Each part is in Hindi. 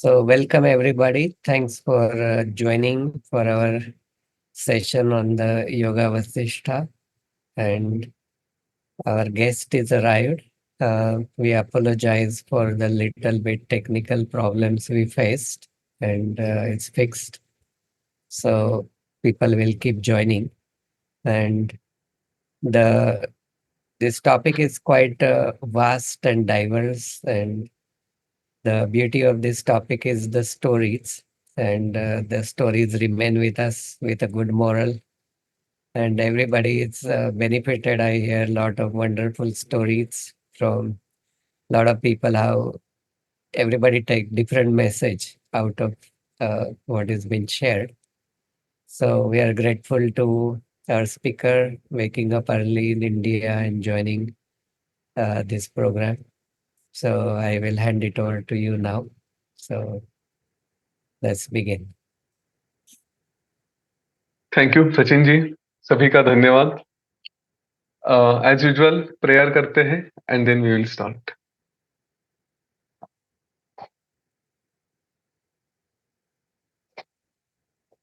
Welcome everybody. Thanks for joining for our session on the Yoga Vasishtha. And our guest is arrived. We apologize for the little bit technical problems we faced, and it's fixed. So people will keep joining. And the this topic is quite vast and diverse, and the beauty of this topic is the stories, and the stories remain with us with a good moral, and everybody is benefited. I hear a lot of wonderful stories from a lot of people, how everybody take different message out of what is being shared. So we are grateful to our speaker waking up early in India and joining this program. So I will hand it over to you now. So let's begin. Thank you Sachin ji, सभी का धन्यवाद। एज यूजुअल प्रेयर करते हैं and then we will start.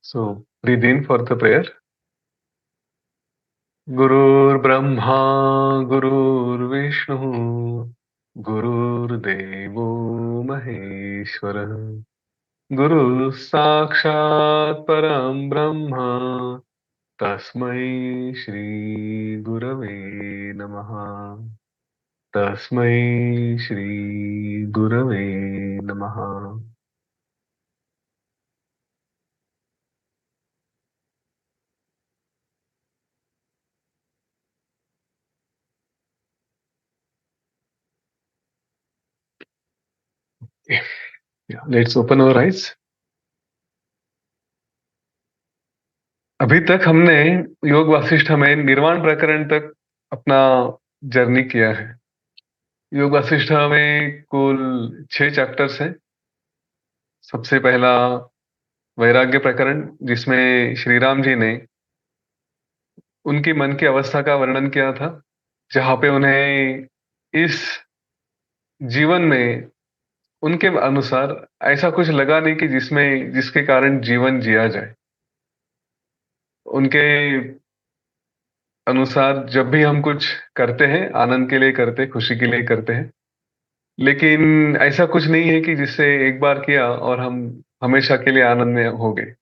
So breathe in for the prayer. गुरुर्ब्रह्मा गुरुर्विष्णु गुरुर्देवो महेश्वरः गुरुः साक्षात् परं ब्रह्म तस्मै श्री गुरवे नमः। तस्मै श्री गुरवे नमः। Let's open our eyes. अभी तक हमने योग वासिष्ठ में निर्वाण प्रकरण तक अपना जर्नी किया है। योग वासिष्ठ में कुल 6 चैप्टर्स हैं। सबसे पहला वैराग्य प्रकरण, जिसमें श्री राम जी ने उनकी मन की अवस्था का वर्णन किया था, जहां पे उन्हें इस जीवन में उनके अनुसार ऐसा कुछ लगा नहीं कि जिसके कारण जीवन जिया जाए। उनके अनुसार जब भी हम कुछ करते हैं आनंद के लिए करते हैं, खुशी के लिए करते हैं, लेकिन ऐसा कुछ नहीं है कि जिससे एक बार किया और हम हमेशा के लिए आनंद में हो गए।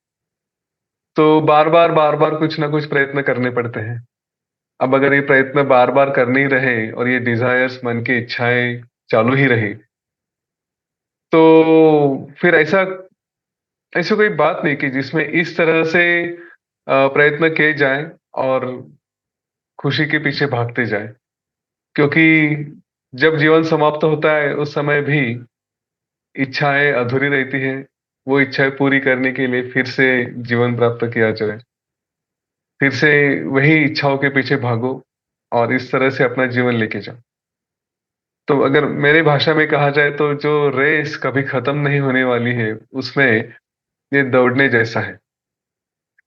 तो बार बार कुछ ना कुछ प्रयत्न करने पड़ते हैं। अब अगर ये प्रयत्न बार बार करने ही रहे और ये डिजायर्स, मन की इच्छाएं चालू ही रही, तो फिर ऐसी कोई बात नहीं कि जिसमें इस तरह से प्रयत्न किए जाए और खुशी के पीछे भागते जाए। क्योंकि जब जीवन समाप्त होता है उस समय भी इच्छाएं अधूरी रहती हैं। वो इच्छाएं पूरी करने के लिए फिर से जीवन प्राप्त किया जाए, फिर से वही इच्छाओं के पीछे भागो और इस तरह से अपना जीवन लेके जाओ। तो अगर मेरे भाषा में कहा जाए तो जो रेस कभी खत्म नहीं होने वाली है, उसमें ये दौड़ने जैसा है।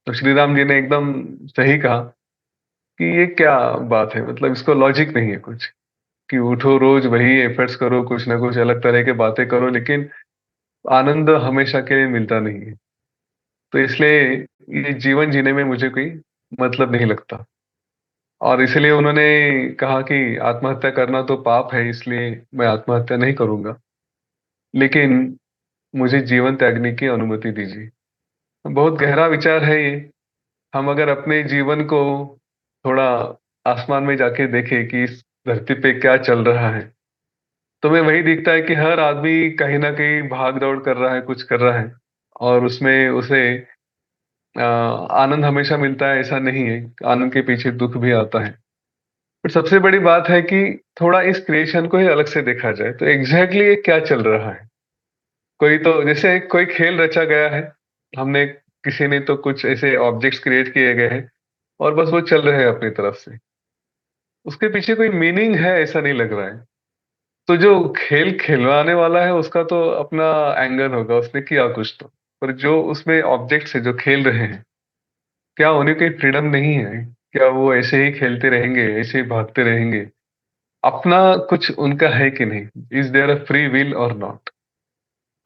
तो श्री राम जी ने एकदम सही कहा कि ये क्या बात है, मतलब इसको लॉजिक नहीं है कुछ, कि उठो रोज वही एफर्ट्स करो, कुछ ना कुछ अलग तरह के बातें करो, लेकिन आनंद हमेशा के लिए मिलता नहीं है। तो इसलिए ये जीवन जीने में मुझे कोई मतलब नहीं लगता। और इसलिए उन्होंने कहा कि आत्महत्या करना तो पाप है, इसलिए मैं आत्महत्या नहीं करूंगा, लेकिन मुझे जीवन त्यागने की अनुमति दीजिए। बहुत गहरा विचार है ये। हम अगर अपने जीवन को थोड़ा आसमान में जाके देखें कि इस धरती पे क्या चल रहा है, तो हमें वही दिखता है कि हर आदमी कहीं ना कहीं भाग दौड़ कर रहा है, कुछ कर रहा है, और उसमें उसे आनंद हमेशा मिलता है ऐसा नहीं है। आनंद के पीछे दुख भी आता है। पर सबसे बड़ी बात है कि थोड़ा इस क्रिएशन को ही अलग से देखा जाए तो एग्जैक्टली ये क्या चल रहा है। कोई तो जैसे कोई खेल रचा गया है, हमने किसी ने तो कुछ ऐसे ऑब्जेक्ट्स क्रिएट किए गए हैं और बस वो चल रहे हैं अपनी तरफ से। उसके पीछे कोई मीनिंग है ऐसा नहीं लग रहा है। तो जो खेल खिलवाने वाला है उसका तो अपना एंगल होगा, उसने किया कुछ तो। पर जो उसमें ऑब्जेक्ट्स है जो खेल रहे हैं, क्या उन्हें कोई फ्रीडम नहीं है? क्या वो ऐसे ही खेलते रहेंगे, ऐसे ही भागते रहेंगे? अपना कुछ उनका है कि नहीं? Is there a free will और नॉट?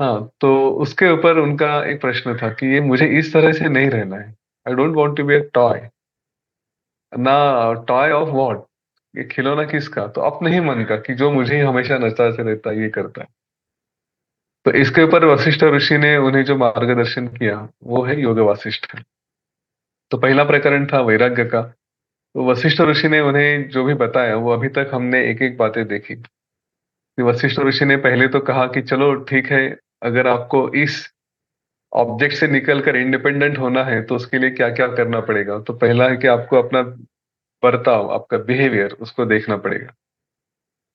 हाँ, तो उसके ऊपर उनका एक प्रश्न था कि ये मुझे इस तरह से नहीं रहना है। I don't want to be a toy. ना, टॉय ऑफ व्हाट? ये खिलौना किसका? तो अपने ही मन का, कि जो मुझे ही हमेशा नचाते रहता है, ये करता है। तो इसके ऊपर वशिष्ठ ऋषि ने उन्हें जो मार्गदर्शन किया वो है योग वासिष्ठ। तो पहला प्रकरण था वैराग्य का। तो वशिष्ठ ऋषि ने उन्हें जो भी बताया वो अभी तक हमने एक एक बातें देखी। कि वशिष्ठ ऋषि ने पहले तो कहा कि चलो ठीक है, अगर आपको इस ऑब्जेक्ट से निकलकर इंडिपेंडेंट होना है तो उसके लिए क्या क्या करना पड़ेगा। तो पहला है कि आपको अपना बर्ताव, आपका बिहेवियर, उसको देखना पड़ेगा।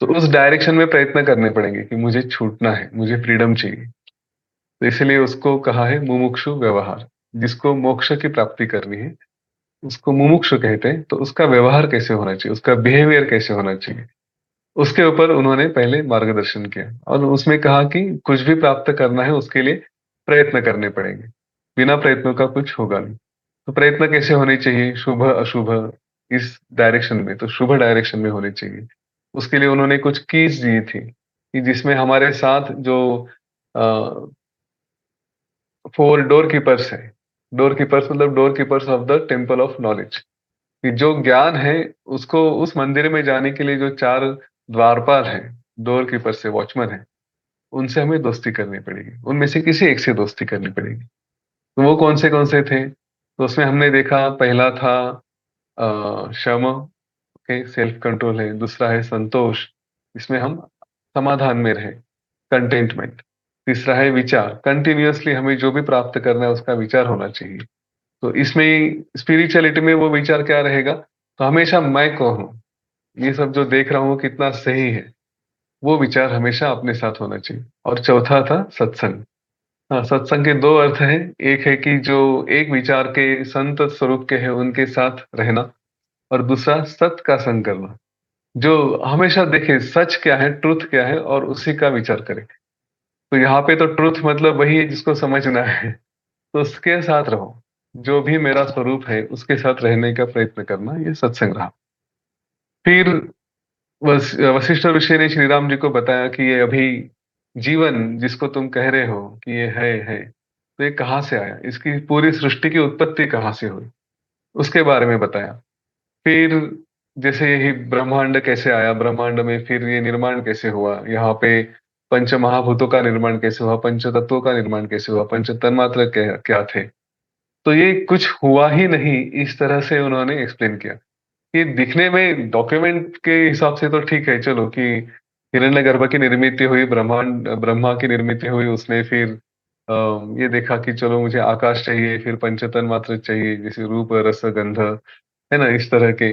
तो उस डायरेक्शन में प्रयत्न करने पड़ेंगे कि मुझे छूटना है, मुझे फ्रीडम चाहिए। तो इसलिए उसको कहा है मुमुक्षु व्यवहार। जिसको मोक्ष की प्राप्ति करनी है उसको मुमुक्षु कहते हैं। तो उसका व्यवहार कैसे होना चाहिए, उसका बिहेवियर कैसे होना चाहिए, उसके ऊपर उन्होंने पहले मार्गदर्शन किया। और उसमें कहा कि कुछ भी प्राप्त करना है उसके लिए प्रयत्न करने पड़ेंगे, बिना प्रयत्नों का कुछ होगा नहीं। तो प्रयत्न कैसे होने चाहिए, शुभ अशुभ, इस डायरेक्शन में, तो शुभ डायरेक्शन में होने चाहिए। उसके लिए उन्होंने कुछ कीज दी थी कि जिसमें हमारे साथ जो 4 डोर कीपर्स है, डोर कीपर्स मतलब door keepers of the temple of knowledge, कि जो ज्ञान है उसको, उस मंदिर में जाने के लिए जो 4 द्वारपाल हैं, डोर कीपर से, वॉचमैन है, उनसे हमें दोस्ती करनी पड़ेगी। उनमें से किसी एक से दोस्ती करनी पड़ेगी। तो वो कौन से थे? तो उसमें हमने देखा, पहला था शम, ओके, सेल्फ कंट्रोल है। दूसरा है संतोष, इसमें हम समाधान में रहे, कंटेंटमेंट। तीसरा है विचार, कंटिन्यूअसली हमें जो भी प्राप्त करना है उसका विचार होना चाहिए। तो इसमें स्पिरिचुअलिटी में वो विचार क्या रहेगा? तो हमेशा मैं कौन हूँ, ये सब जो देख रहा हूँ कितना सही है, वो विचार हमेशा अपने साथ होना चाहिए। और चौथा था सत्संग। हाँ, सत्संग के 2 अर्थ हैं। एक है कि जो एक विचार के संत स्वरूप के हैं उनके साथ रहना, और दूसरा सत्य का संग करना, जो हमेशा देखे सच क्या है, ट्रुथ क्या है, और उसी का विचार करे। तो यहाँ पे तो ट्रुथ मतलब वही है जिसको समझना है, तो उसके साथ रहो। जो भी मेरा स्वरूप है उसके साथ रहने का प्रयत्न करना, ये सत्संग रहा। फिर वशिष्ठ ऋषि ने श्री राम जी को बताया कि ये अभी जीवन जिसको तुम कह रहे हो कि ये है, तो ये कहाँ से आया, इसकी पूरी सृष्टि की उत्पत्ति कहाँ से हुई, उसके बारे में बताया। फिर जैसे यही ब्रह्मांड कैसे आया, ब्रह्मांड में फिर ये निर्माण कैसे हुआ, यहाँ पे पंच महाभूतों का निर्माण कैसे हुआ, पंच तत्वों का निर्माण कैसे हुआ, पंच तन्मात्र क्या क्या थे। तो ये कुछ हुआ ही नहीं, इस तरह से उन्होंने एक्सप्लेन किया। कि दिखने में डॉक्यूमेंट के हिसाब से तो ठीक है, चलो कि हिरण्यगर्भ की निर्मित हुई, ब्रह्मांड, ब्रह्मा की निर्मित हुई, उसने फिर ये देखा कि चलो मुझे आकाश चाहिए, फिर पंचतन मात्र चाहिए, जैसे रूप रस गंध, है ना, इस तरह के।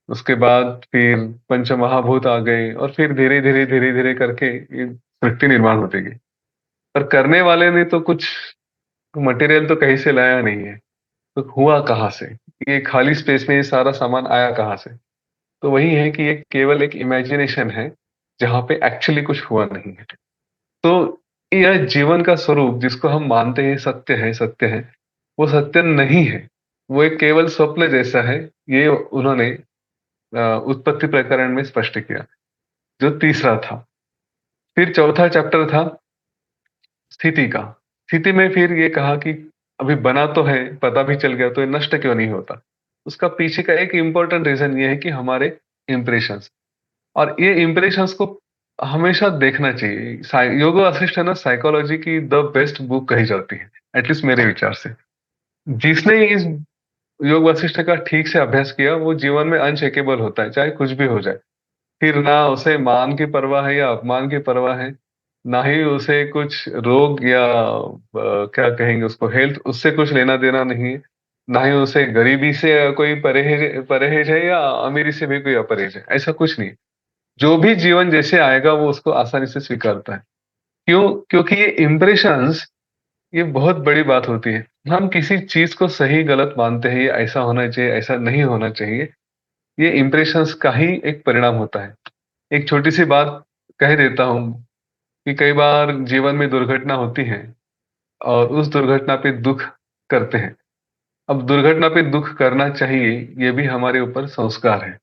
उसके बाद फिर पंच महाभूत आ गए, और फिर धीरे धीरे करके ये सृष्टि निर्माण होती गई। पर करने वाले ने तो कुछ मटेरियल तो कहीं से लाया नहीं है। तो हुआ कहाँ से, ये खाली स्पेस में ये सारा सामान आया कहाँ से? तो वही है कि ये केवल एक इमेजिनेशन है, जहां पे एक्चुअली कुछ हुआ नहीं है। तो यह जीवन का स्वरूप जिसको हम मानते हैं सत्य है, सत्य है, वो सत्य नहीं है। वो एक केवल स्वप्न जैसा है। ये उन्होंने उत्पत्ति प्रकरण में स्पष्ट किया, जो तीसरा था। फिर चौथा चैप्टर था स्थिति का। स्थिति में फिर ये कहा कि अभी बना तो है, पता भी चल गया, तो ये नष्ट क्यों नहीं होता? उसका पीछे का एक इंपॉर्टेंट रीजन ये है कि हमारे इम्प्रेशंस, और ये इम्प्रेशंस को हमेशा देखना चाहिए। योग वशिष्ठ है ना, साइकोलॉजी की द बेस्ट बुक कही जाती है, एटलीस्ट मेरे विचार से। जिसने इस योग वशिष्ठ का ठीक से अभ्यास किया वो जीवन में अनशेकेबल होता है, चाहे कुछ भी हो जाए। फिर ना उसे मान की परवाह है या अपमान की परवाह है, ना ही उसे कुछ रोग या क्या कहेंगे उसको, हेल्थ, उससे कुछ लेना देना नहीं है। ना ही उसे गरीबी से कोई परहेज परहेज है, या अमीरी से भी कोई अपरहेज है, ऐसा कुछ नहीं। जो भी जीवन जैसे आएगा वो उसको आसानी से स्वीकारता है। क्यों? क्योंकि ये इम्प्रेशंस, ये बहुत बड़ी बात होती है। हम किसी चीज को सही गलत मानते हैं, ये ऐसा होना चाहिए, ऐसा नहीं होना चाहिए, ये इम्प्रेशंस का ही एक परिणाम होता है। एक छोटी सी बात कह देता हूं कि कई बार जीवन में दुर्घटना होती है, और उस दुर्घटना पे दुख करते हैं। अब दुर्घटना पे दुख करना चाहिए, ये भी हमारे ऊपर संस्कार है।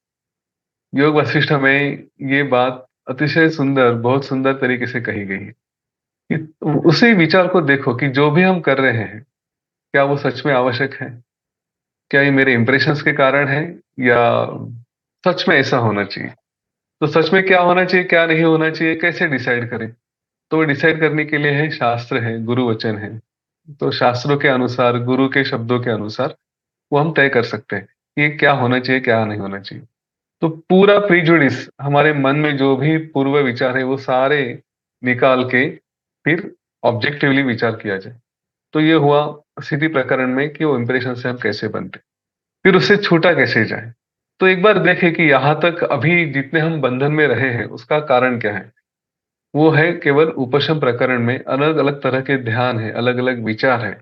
योग वशिष्ठ में ये बात अतिशय सुंदर, बहुत सुंदर तरीके से कही गई है। कि उसी विचार को देखो कि जो भी हम कर रहे हैं क्या वो सच में आवश्यक है, क्या ये मेरे इंप्रेशंस के कारण है, या सच में ऐसा होना चाहिए। तो सच में क्या होना चाहिए क्या नहीं होना चाहिए कैसे डिसाइड करें। तो वो डिसाइड करने के लिए है शास्त्र है, गुरु वचन है। तो शास्त्रों के अनुसार, गुरु के शब्दों के अनुसार वो हम तय कर सकते हैं कि ये क्या होना चाहिए क्या नहीं होना चाहिए। तो पूरा प्रीजुडिस, हमारे मन में जो भी पूर्व विचार है वो सारे निकाल के फिर ऑब्जेक्टिवली विचार किया जाए। तो ये हुआ स्थिति प्रकरण में कि वो इंप्रेशन से हम कैसे बनते, फिर उससे छूटा कैसे जाए। तो एक बार देखें कि यहाँ तक अभी जितने हम बंधन में रहे हैं उसका कारण क्या है। वो है केवल उपशम प्रकरण में अलग अलग तरह के ध्यान है, अलग अलग विचार है।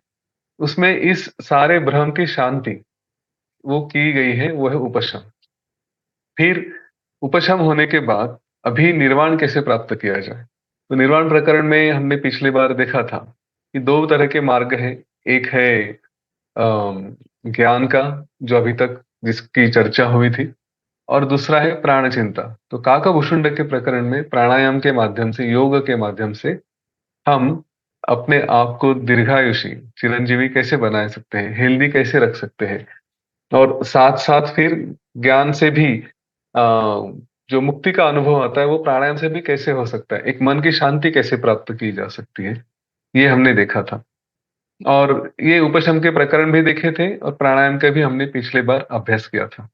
उसमें इस सारे भ्रम की शांति वो की गई है, वो है उपशम। फिर उपशम होने के बाद अभी निर्वाण कैसे प्राप्त किया जाए। तो निर्वाण प्रकरण में हमने पिछली बार देखा था कि दो तरह के मार्ग है। एक है ज्ञान का, जो अभी तक जिसकी चर्चा हुई थी, और दूसरा है प्राण चिंता। तो काकभूषुंड के प्रकरण में प्राणायाम के माध्यम से, योग के माध्यम से हम अपने आप को दीर्घायुषी, चिरंजीवी कैसे बना सकते हैं, हेल्दी कैसे रख सकते हैं। और साथ साथ फिर ज्ञान से भी जो मुक्ति का अनुभव आता है वो प्राणायाम से भी कैसे हो सकता है, एक मन की शांति कैसे प्राप्त की जा सकती है, ये हमने देखा था। और ये उपशम के प्रकरण भी देखे थे और प्राणायाम का भी हमने पिछले बार अभ्यास किया था।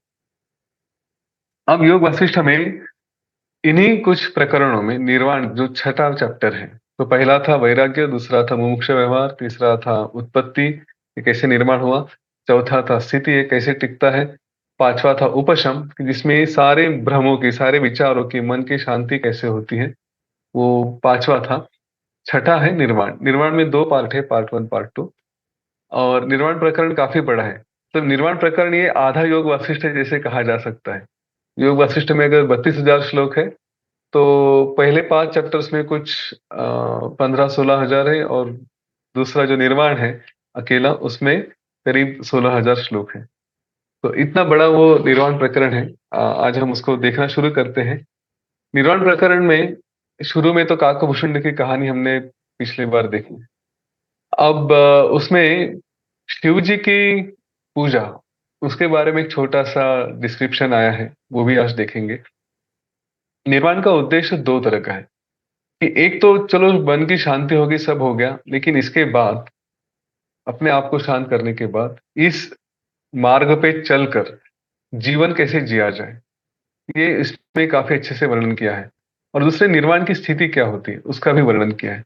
अब योग वशिष्ठ में इन्हीं कुछ प्रकरणों में निर्वाण जो छठा चैप्टर है, तो पहला था वैराग्य, दूसरा था मुमुक्ष व्यवहार, तीसरा था उत्पत्ति, ये कैसे निर्माण हुआ, चौथा था स्थिति, ये कैसे टिकता है, पांचवा था उपशम कि जिसमें ये सारे भ्रमों की, सारे विचारों की, मन की शांति कैसे होती है, वो पांचवा था। छठा है निर्वाण। निर्वाण में दो पार्ट है, पार्ट वन पार्ट टू। और निर्वाण प्रकरण काफी बड़ा है। तो निर्वाण प्रकरण ये आधा योग वासिष्ठ है जैसे कहा जा सकता है। योग वासिष्ठ में अगर 32,000 श्लोक है तो पहले 5 चैप्टर्स में कुछ 15-16 हजार है, और दूसरा जो निर्वाण है अकेला, उसमें करीब 16,000 श्लोक है। तो इतना बड़ा वो निर्वाण प्रकरण है। आज हम उसको देखना शुरू करते हैं। निर्वाण प्रकरण में शुरू में तो काकभूषुंड की कहानी हमने पिछली बार देखी। अब उसमें शिव जी की पूजा, उसके बारे में एक छोटा सा डिस्क्रिप्शन आया है, वो भी आज देखेंगे। निर्वाण का उद्देश्य दो तरह का है कि एक तो चलो मन की शांति होगी, सब हो गया, लेकिन इसके बाद अपने आप को शांत करने के बाद इस मार्ग पे चलकर जीवन कैसे जिया जाए, ये इसमें काफी अच्छे से वर्णन किया है। और दूसरे निर्वाण की स्थिति क्या होती है उसका भी वर्णन किया है।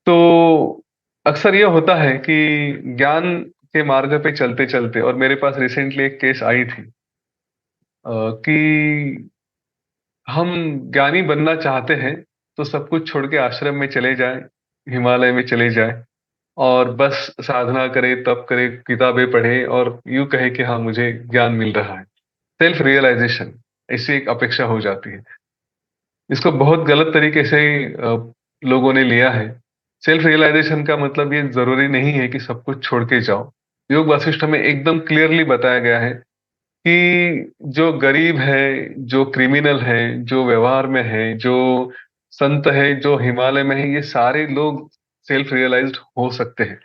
तो अक्सर यह होता है कि ज्ञान के मार्ग पे चलते चलते, और मेरे पास रिसेंटली एक केस आई थी कि हम ज्ञानी बनना चाहते हैं तो सब कुछ छोड़ के आश्रम में चले जाएं, हिमालय में चले जाएं, और बस साधना करे, तप करे, किताबें पढ़े और यूं कहे कि हाँ मुझे ज्ञान मिल रहा है। सेल्फ रियलाइजेशन, ऐसी एक अपेक्षा हो जाती है। इसको बहुत गलत तरीके से लोगों ने लिया है। सेल्फ रियलाइजेशन का मतलब ये जरूरी नहीं है कि सब कुछ छोड़ के जाओ। योग वासिष्ठ में एकदम क्लियरली बताया गया है कि जो गरीब है, जो क्रिमिनल है, जो व्यवहार में है, जो संत है, जो हिमालय में है, ये सारे लोग सेल्फ रियलाइज्ड हो सकते हैं।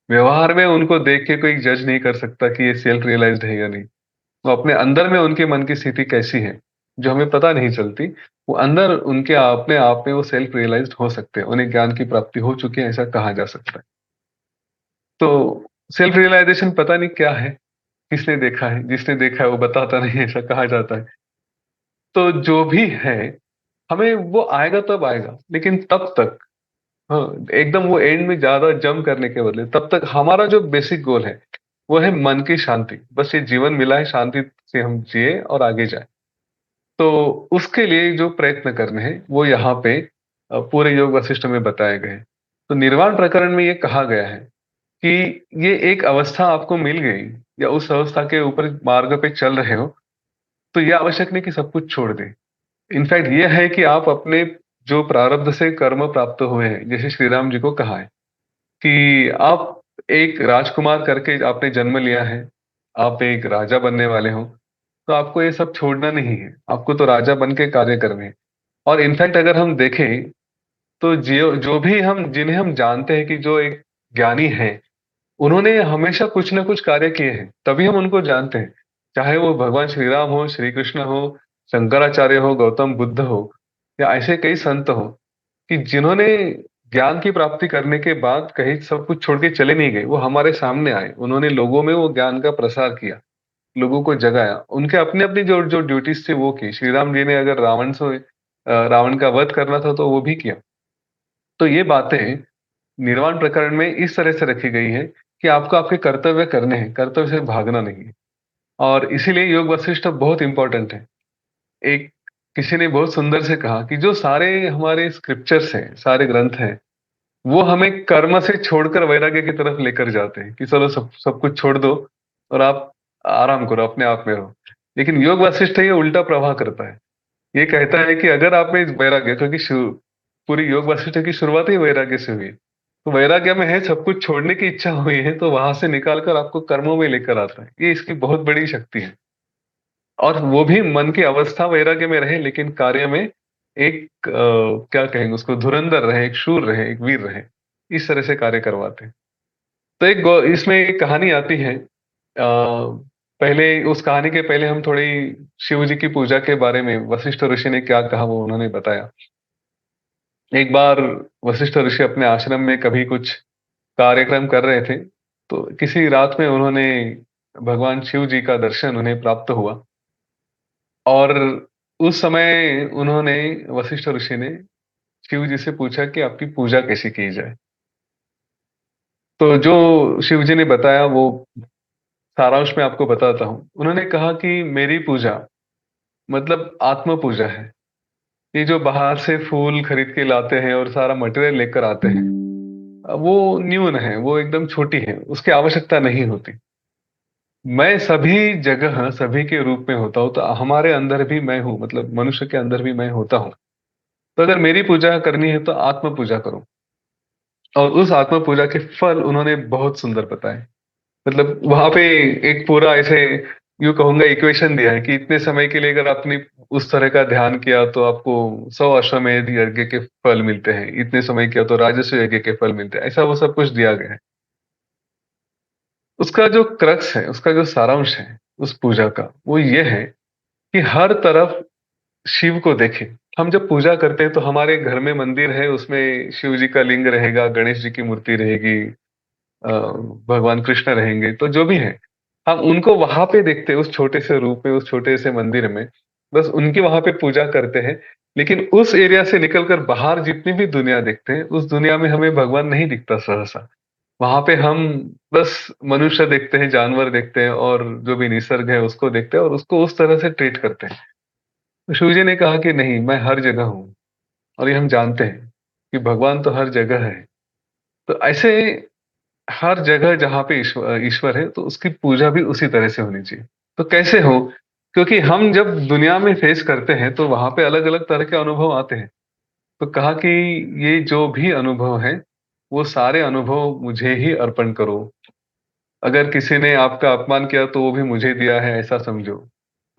व्यवहार में उनको देख के कोई जज नहीं कर सकता कि ये सेल्फ रियलाइज्ड है या नहीं। तो अपने अंदर में उनके मन की स्थिति कैसी है जो हमें पता नहीं चलती, वो अंदर उनके अपने आप में वो सेल्फ रियलाइज्ड हो सकते हैं, उन्हें ज्ञान की प्राप्ति हो चुकी है, ऐसा कहा जा सकता है। तो सेल्फ रियलाइजेशन पता नहीं क्या है, किसने देखा है, जिसने देखा है वो बताता नहीं, ऐसा कहा जाता है। तो जो भी है, हमें वो आएगा तब आएगा, लेकिन तब तक, हाँ, एकदम वो एंड में ज्यादा जम करने के बदले तब तक हमारा जो बेसिक गोल है वो है मन की शांति। बस ये जीवन मिला है, शांति से हम जिए और आगे जाए। तो उसके लिए जो प्रयत्न करने हैं वो यहाँ पे पूरे योग वशिष्ठ में बताए गए हैं। तो निर्वाण प्रकरण में ये कहा गया है कि ये एक अवस्था आपको मिल गई, या उस अवस्था के ऊपर मार्ग पे चल रहे हो, तो ये आवश्यक नहीं कि सब कुछ छोड़ दे। इनफैक्ट ये है कि आप अपने जो प्रारब्ध से कर्म प्राप्त हुए हैं, जैसे श्री राम जी को कहा है कि आप एक राजकुमार करके आपने जन्म लिया है, आप एक राजा बनने वाले हो, तो आपको ये सब छोड़ना नहीं है, आपको तो राजा बन के कार्य करने हैं। और इनफैक्ट अगर हम देखें तो जो जो भी हम जिन्हें हम जानते हैं कि जो एक ज्ञानी है, उन्होंने हमेशा कुछ ना कुछ कार्य किए हैं, तभी हम उनको जानते हैं। चाहे वो भगवान श्री राम हो, श्री कृष्ण हो, शंकराचार्य हो, गौतम बुद्ध हो, या ऐसे कई संत हो कि जिन्होंने ज्ञान की प्राप्ति करने के बाद कहीं सब कुछ छोड़ के चले नहीं गए, वो हमारे सामने आए, उन्होंने लोगों में वो ज्ञान का प्रसार किया, लोगों को जगाया, उनके अपनी अपनी जो जो ड्यूटीज थी वो की। श्री राम जी ने अगर रावण का वध करना था तो वो भी किया। तो ये बातें निर्वाण प्रकरण में इस तरह से रखी गई है कि आपको आपके कर्तव्य करने हैं, कर्तव्य से भागना नहीं है। और इसीलिए योग वशिष्ठ बहुत इंपॉर्टेंट है। एक किसी ने बहुत सुंदर से कहा कि जो सारे हमारे स्क्रिप्चर्स हैं, सारे ग्रंथ हैं, वो हमें कर्म से छोड़कर वैराग्य की तरफ लेकर जाते हैं कि चलो सब सब कुछ छोड़ दो और आप आराम करो, अपने आप में रहो। लेकिन योग वशिष्ठ ये उल्टा प्रवाह करता है। ये कहता है कि अगर आप में वैराग्य, क्योंकि पूरी योग वशिष्ठ की शुरुआत ही वैराग्य से हुई है। तो वैराग्य में है सब कुछ छोड़ने की इच्छा हुई है, तो वहां से निकालकर आपको कर्मों में लेकर आता है। ये इसकी बहुत बड़ी शक्ति है। और वो भी मन की अवस्था वैराग्य में रहे, लेकिन कार्य में एक क्या कहेंगे उसको, धुरंधर रहे, एक शूर रहे, एक वीर रहे। इस तरह से कार्य करवाते हैं। तो इसमें एक कहानी आती है। पहले उस कहानी के पहले हम थोड़ी शिव जी की पूजा के बारे में, वशिष्ठ ऋषि ने क्या कहा वो उन्होंने बताया। एक बार वशिष्ठ ऋषि अपने आश्रम में कभी कुछ कार्यक्रम कर रहे थे, तो किसी रात में उन्होंने भगवान शिव जी का दर्शन उन्हें प्राप्त हुआ। और उस समय उन्होंने, वशिष्ठ ऋषि ने शिव जी से पूछा कि आपकी पूजा कैसी की जाए। तो जो शिव जी ने बताया वो सारांश में आपको बताता हूँ। उन्होंने कहा कि मेरी पूजा मतलब आत्म पूजा है। ये जो बाहर से फूल खरीद के लाते हैं और सारा मटेरियल लेकर आते हैं, वो न्यून है, वो एकदम छोटी है, उसकी आवश्यकता नहीं होती। मैं सभी जगह सभी के रूप में होता हूं, तो हमारे अंदर भी मैं हूं, मतलब मनुष्य के अंदर भी मैं होता हूं। तो अगर मेरी पूजा करनी है तो आत्म पूजा करो। और उस आत्म पूजा के फल उन्होंने बहुत सुंदर बताए। मतलब वहां पे एक पूरा ऐसे, यूं कहूंगा, इक्वेशन दिया है कि इतने समय के लिए अगर आपने उस तरह का ध्यान किया तो आपको 100 अश्वमेध यज्ञ के फल मिलते हैं, इतने समय किया तो राजस्व यज्ञ के फल मिलते हैं, ऐसा वो सब कुछ दिया गया है। उसका जो क्रक्स है, उसका जो सारांश है उस पूजा का, वो ये है कि हर तरफ शिव को देखें। हम जब पूजा करते हैं तो हमारे घर में मंदिर है, उसमें शिव जी का लिंग रहेगा, गणेश जी की मूर्ति रहेगी, अ, भगवान कृष्ण रहेंगे, तो जो भी है हम उनको वहां पे देखते हैं, उस छोटे से रूप में, उस छोटे से मंदिर में, बस उनकी वहां पे पूजा करते हैं। लेकिन उस एरिया से निकलकर बाहर जितनी भी दुनिया देखते हैं, उस दुनिया में हमें भगवान नहीं दिखता सहसा। वहां पे हम बस मनुष्य देखते हैं, जानवर देखते हैं, और जो भी निसर्ग है उसको देखते हैं और उसको उस तरह से ट्रीट करते हैं। तो शिव जी ने कहा कि नहीं, मैं हर जगह हूँ। और ये हम जानते हैं कि भगवान तो हर जगह है। तो ऐसे हर जगह जहाँ पे ईश्वर ईश्वर है, तो उसकी पूजा भी उसी तरह से होनी चाहिए। तो कैसे हो? क्योंकि हम जब दुनिया में फेस करते हैं तो वहां पे अलग अलग तरह के अनुभव आते हैं। तो कहा कि ये जो भी अनुभव है, वो सारे अनुभव मुझे ही अर्पण करो। अगर किसी ने आपका अपमान किया तो वो भी मुझे दिया है, ऐसा समझो।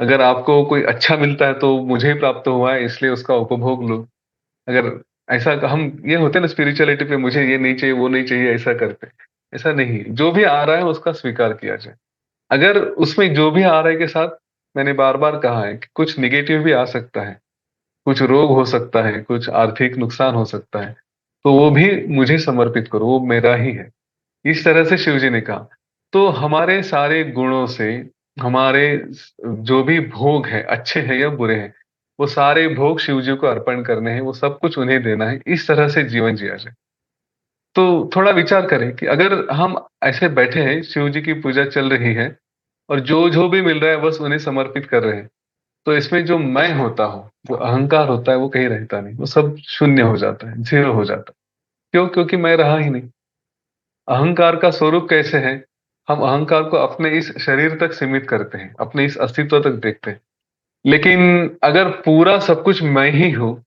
अगर आपको कोई अच्छा मिलता है तो मुझे ही प्राप्त हुआ है, इसलिए उसका उपभोग लो। अगर ऐसा हम ये होते हैं ना स्पिरिचुअलिटी पे, मुझे ये नहीं चाहिए, वो नहीं चाहिए, ऐसा करते हैं। ऐसा नहीं, जो भी आ रहा है उसका स्वीकार किया जाए। अगर उसमें जो भी आ रहा है के साथ, मैंने बार बार कहा है कि कुछ निगेटिव भी आ सकता है, कुछ रोग हो सकता है, कुछ आर्थिक नुकसान हो सकता है, तो वो भी मुझे समर्पित करो, वो मेरा ही है। इस तरह से शिव जी ने कहा। तो हमारे सारे गुणों से, हमारे जो भी भोग है, अच्छे हैं या बुरे हैं, वो सारे भोग शिव जी को अर्पण करने हैं, वो सब कुछ उन्हें देना है। इस तरह से जीवन जिया जाए। तो थोड़ा विचार करें कि अगर हम ऐसे बैठे हैं, शिव जी की पूजा चल रही है, और जो जो भी मिल रहा है बस उन्हें समर्पित कर रहे हैं, तो इसमें जो मैं होता हूँ, जो अहंकार होता है, वो कहीं रहता नहीं, वो सब शून्य हो जाता है, जीरो हो जाता है। क्यों? क्योंकि मैं रहा ही नहीं। अहंकार का स्वरूप कैसे है? हम अहंकार को अपने इस शरीर तक सीमित करते हैं, अपने इस अस्तित्व तक देखते हैं। लेकिन अगर पूरा सब कुछ मैं ही हूं,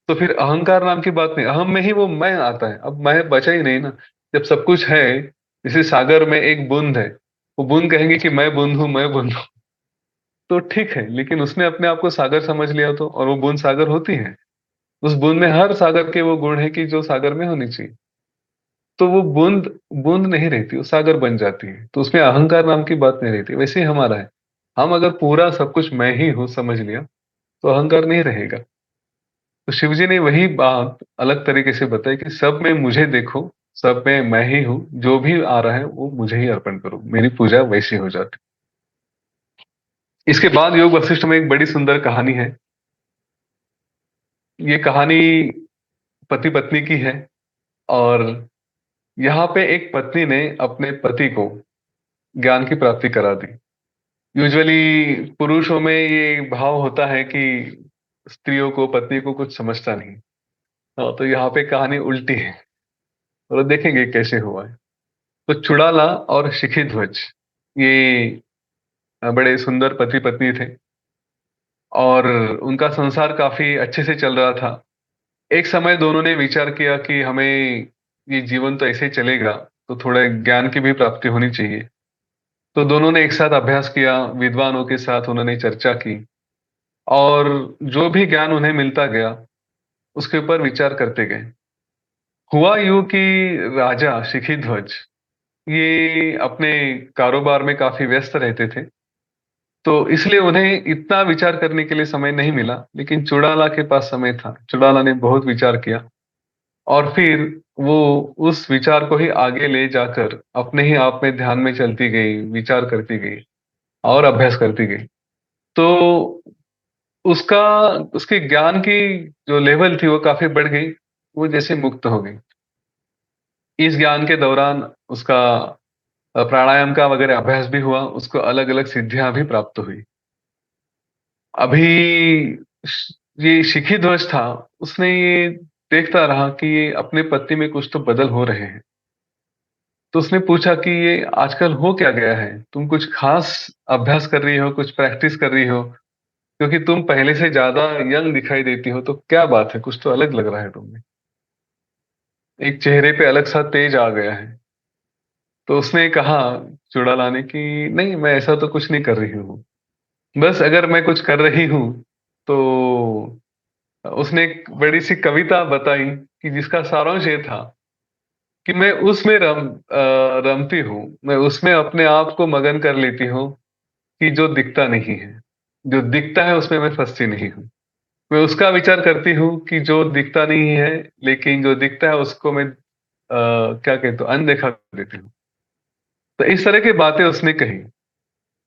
तो फिर अहंकार नाम की बात नहीं, अहम में ही वो मैं आता है। अब मैं बचा ही नहीं ना। जब सब कुछ है, जैसे सागर में एक बूंद है, वो बूंद कहेंगे कि मैं बूंद हूं, मैं बूंद हूं। तो ठीक है, लेकिन उसने अपने आप को सागर समझ लिया तो, और वो बूंद सागर होती है। उस बूंद में हर सागर के वो गुण है कि जो सागर में होनी चाहिए। तो वो बूंद बूंद नहीं रहती, वो सागर बन जाती है, तो उसमें अहंकार नाम की बात नहीं रहती। वैसे ही हमारा है, हम अगर पूरा सब कुछ मैं ही हूं समझ लिया तो अहंकार नहीं रहेगा। तो शिव जी ने वही बात अलग तरीके से बताई कि सब में मुझे देखो, सब में मैं ही हूँ, जो भी आ रहा है वो मुझे ही अर्पण करो, मेरी पूजा वैसी हो जाती। इसके बाद योग वशिष्ठ में एक बड़ी सुंदर कहानी है। ये कहानी पति पत्नी की है। और यहाँ पे एक पत्नी ने अपने पति को ज्ञान की प्राप्ति करा दी। यूजुअली पुरुषों में ये भाव होता है कि स्त्रियों को, पत्नी को कुछ समझता नहीं। हाँ, तो यहाँ पे कहानी उल्टी है और देखेंगे कैसे हुआ है। तो चुड़ाला और शिखी ध्वज, ये बड़े सुंदर पति पत्नी थे और उनका संसार काफी अच्छे से चल रहा था। एक समय दोनों ने विचार किया कि हमें ये जीवन तो ऐसे ही चलेगा, तो थोड़ा ज्ञान की भी प्राप्ति होनी चाहिए। तो दोनों ने एक साथ अभ्यास किया, विद्वानों के साथ उन्होंने चर्चा की और जो भी ज्ञान उन्हें मिलता गया उसके ऊपर विचार करते गए। हुआ यूं कि राजा शिखीध्वज ये अपने कारोबार में काफी व्यस्त रहते थे, तो इसलिए उन्हें इतना विचार करने के लिए समय नहीं मिला। लेकिन चुड़ाला के पास समय था, चुड़ाला ने बहुत विचार किया और फिर वो उस विचार को ही आगे ले जाकर अपने ही आप में ध्यान में चलती गई, विचार करती गई और अभ्यास करती गई। तो उसका उसके ज्ञान की जो लेवल थी वो काफी बढ़ गई, वो जैसे मुक्त हो गई। इस ज्ञान के दौरान उसका प्राणायाम का वगैरह अभ्यास भी हुआ, उसको अलग अलग सिद्धियां भी प्राप्त हुई। अभी ये शिखी ध्वज था, उसने ये देखता रहा कि ये अपने पति में कुछ तो बदल हो रहे हैं। तो उसने पूछा कि ये आजकल हो क्या गया है, तुम कुछ खास अभ्यास कर रही हो, कुछ प्रैक्टिस कर रही हो, क्योंकि तुम पहले से ज्यादा यंग दिखाई देती हो, तो क्या बात है, कुछ तो अलग लग रहा है तुम्हें, एक चेहरे पे अलग सा तेज आ गया है। तो उसने कहा चुड़ैल ने कि नहीं, मैं ऐसा तो कुछ नहीं कर रही हूँ, बस अगर मैं कुछ कर रही हूँ तो उसने एक बड़ी सी कविता बताई कि जिसका सारांश ये था कि मैं उसमें रमती हूँ, मैं उसमें अपने आप को मगन कर लेती हूँ कि जो दिखता नहीं है, जो दिखता है उसमें मैं फंसती नहीं हूँ। मैं उसका विचार करती हूँ कि जो दिखता नहीं है, लेकिन जो दिखता है उसको मैं क्या कहते हो, अनदेखा कर देती हूँ। तो इस तरह की बातें उसने कही।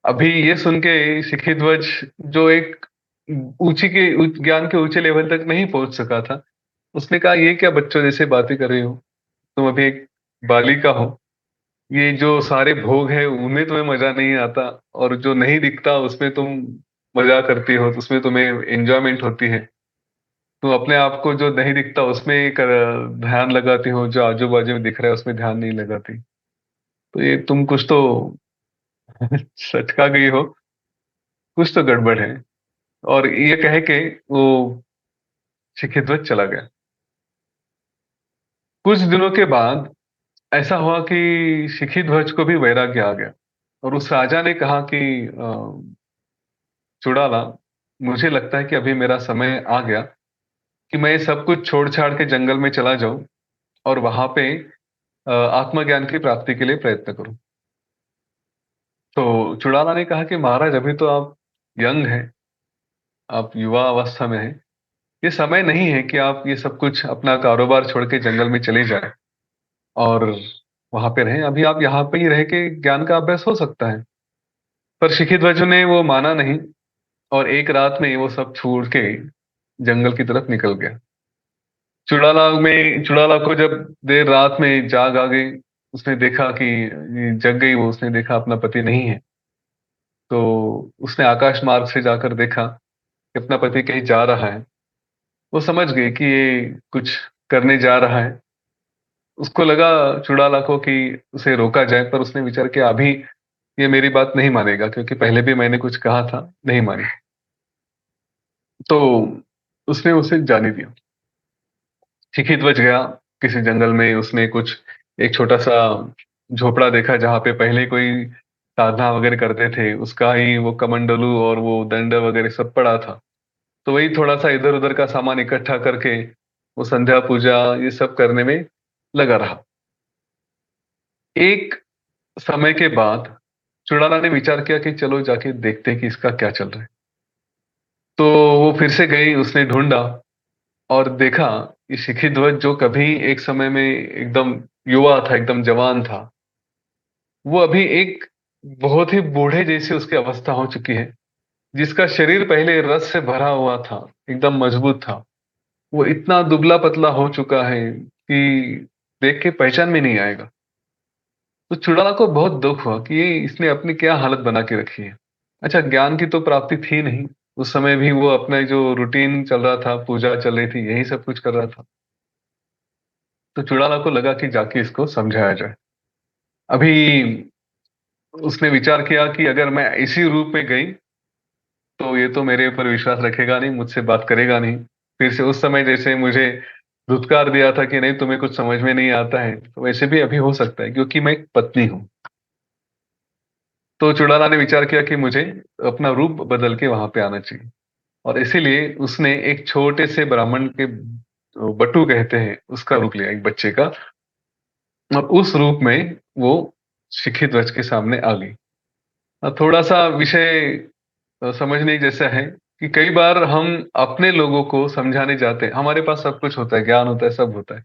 अभी ये सुन के शिखी ध्वज, जो एक ज्ञान के ऊंचे लेवल तक नहीं पहुंच सका था, उसने कहा ये क्या बच्चों जैसे बातें कर रही हो, तुम अभी एक बालिका हो, ये जो सारे भोग है उनमें तुम्हें मजा नहीं आता, और जो नहीं दिखता उसमें तुम मजा करती हो, उसमें तुम्हें एंजॉयमेंट होती है। तुम अपने आप को जो नहीं दिखता उसमें ध्यान लगाती हो, जो आजू बाजू में दिख रहा है उसमें ध्यान नहीं लगाती। तो ये तुम कुछ तो सटका गई हो, कुछ तो गड़बड़ है। और ये कह के वो शिक्षित चला गया। कुछ दिनों के बाद ऐसा हुआ कि शिखी ध्वज को भी वैराग्य आ गया और उस राजा ने कहा कि चुड़ाला, मुझे लगता है कि अभी मेरा समय आ गया कि मैं सब कुछ छोड़ छाड़ के जंगल में चला जाऊं और वहां पे आत्मज्ञान की प्राप्ति के लिए प्रयत्न करूं। तो चुड़ाला ने कहा कि महाराज, अभी तो आप यंग हैं, आप युवा अवस्था में हैं, ये समय नहीं है कि आप ये सब कुछ अपना कारोबार छोड़ के जंगल में चले जाएं और वहां पे रहें। अभी आप यहाँ पे ही रह के ज्ञान का अभ्यास हो सकता है। पर शिखीध्वज ने वो माना नहीं और एक रात में वो सब छोड़ के जंगल की तरफ निकल गया। चुड़ाला को जब देर रात में जाग आ गई, उसने देखा कि ये जग गई, वो उसने देखा अपना पति नहीं है। तो उसने आकाश मार्ग से जाकर देखा कि अपना पति कहीं जा रहा है। वो समझ गई कि ये कुछ करने जा रहा है। उसको लगा, चुड़ाला को, कि उसे रोका जाए, पर उसने विचार किया अभी ये मेरी बात नहीं मानेगा, क्योंकि पहले भी मैंने कुछ कहा था, नहीं मानी। तो उसने उसे जाने दिया। शिखित बच गया किसी जंगल में। उसने कुछ एक छोटा सा झोपड़ा देखा जहां पे पहले कोई साधना वगैरह करते थे, उसका ही वो कमंडलू और वो दंड वगैरह सब पड़ा था। तो वही थोड़ा सा इधर उधर का सामान इकट्ठा करके वो संध्या पूजा ये सब करने में लगा रहा। एक समय के बाद चुड़ाला ने विचार किया कि चलो जाके देखते हैं कि इसका क्या चल रहा है। तो वो फिर से गई, उसने ढूंढा और देखा कि शिखी ध्वज जो कभी एक समय में एकदम युवा था, एकदम जवान था, वो अभी एक बहुत ही बूढ़े जैसी उसकी अवस्था हो चुकी है। जिसका शरीर पहले रस से भरा हुआ था, एकदम मजबूत था, वो इतना दुबला पतला हो चुका है कि देख के पहचान में नहीं आएगा। तो चुड़ाला को बहुत दुख हुआ कि ये इसने अपनी क्या हालत बना के रखी है। अच्छा, ज्ञान की तो प्राप्ति थी नहीं उस समय भी, वो अपना जो रूटीन चल रहा था, पूजा चल रही थी, यही सब कुछ कर रहा था। तो चुड़ाला को लगा कि जाके इसको समझाया जाए। अभी उसने विचार किया कि अगर मैं इसी रूप में गई तो ये तो मेरे ऊपर विश्वास रखेगा नहीं, मुझसे बात करेगा नहीं। फिर से उस समय जैसे मुझे धुतकार दिया था कि नहीं तुम्हें कुछ समझ में नहीं आता है, तो वैसे भी अभी हो सकता है क्योंकि मैं एक पत्नी हूँ। तो चुड़ाला ने विचार किया कि मुझे अपना रूप बदल के वहां पे आना चाहिए। और इसीलिए उसने एक छोटे से ब्राह्मण के, बटू कहते हैं, उसका रूप लिया, एक बच्चे का। और उस रूप में वो शिखी ध्वज के सामने आ गई। थोड़ा सा विषय समझने जैसा है कि कई बार हम अपने लोगों को समझाने जाते हैं, हमारे पास सब कुछ होता है, ज्ञान होता है, सब होता है,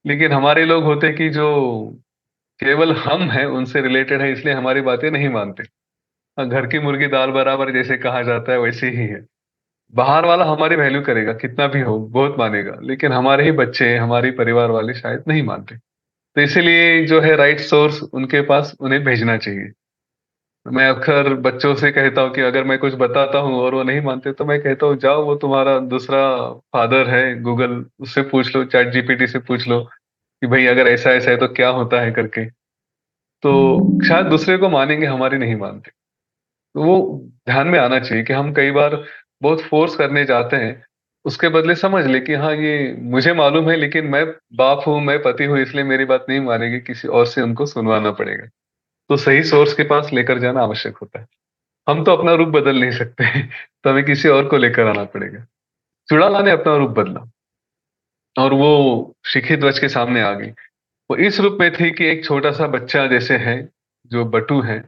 लेकिन हमारे लोग होते हैं कि जो केवल हम हैं उनसे रिलेटेड है, इसलिए हमारी बातें नहीं मानते। घर की मुर्गी दाल बराबर जैसे कहा जाता है, वैसे ही है। बाहर वाला हमारी वैल्यू करेगा, कितना भी हो बहुत मानेगा, लेकिन हमारे ही बच्चे, हमारे परिवार वाले शायद नहीं मानते। तो इसीलिए जो है राइट सोर्स उनके पास उन्हें भेजना चाहिए। मैं अक्सर बच्चों से कहता हूँ कि अगर मैं कुछ बताता हूँ और वो नहीं मानते तो मैं कहता हूँ जाओ, वो तुम्हारा दूसरा फादर है गूगल, उससे पूछ लो, चैट जीपीटी से पूछ लो कि भाई अगर ऐसा ऐसा है तो क्या होता है करके। तो शायद दूसरे को मानेंगे, हमारी नहीं मानते। तो वो ध्यान में आना चाहिए कि हम कई बार बहुत फोर्स करने जाते हैं, उसके बदले समझ ले कि हाँ ये मुझे मालूम है, लेकिन मैं बाप हूँ, मैं पति हूँ, इसलिए मेरी बात नहीं मानेगी, किसी और से उनको सुनवाना पड़ेगा। तो सही सोर्स के पास लेकर जाना आवश्यक होता है। हम तो अपना रूप बदल नहीं सकते तो हमें किसी और को लेकर आना पड़ेगा। चुड़ाला ने अपना रूप बदला और वो शिखी ध्वज के सामने आ गई। वो इस रूप में थी कि एक छोटा सा बच्चा जैसे है, जो बटू है,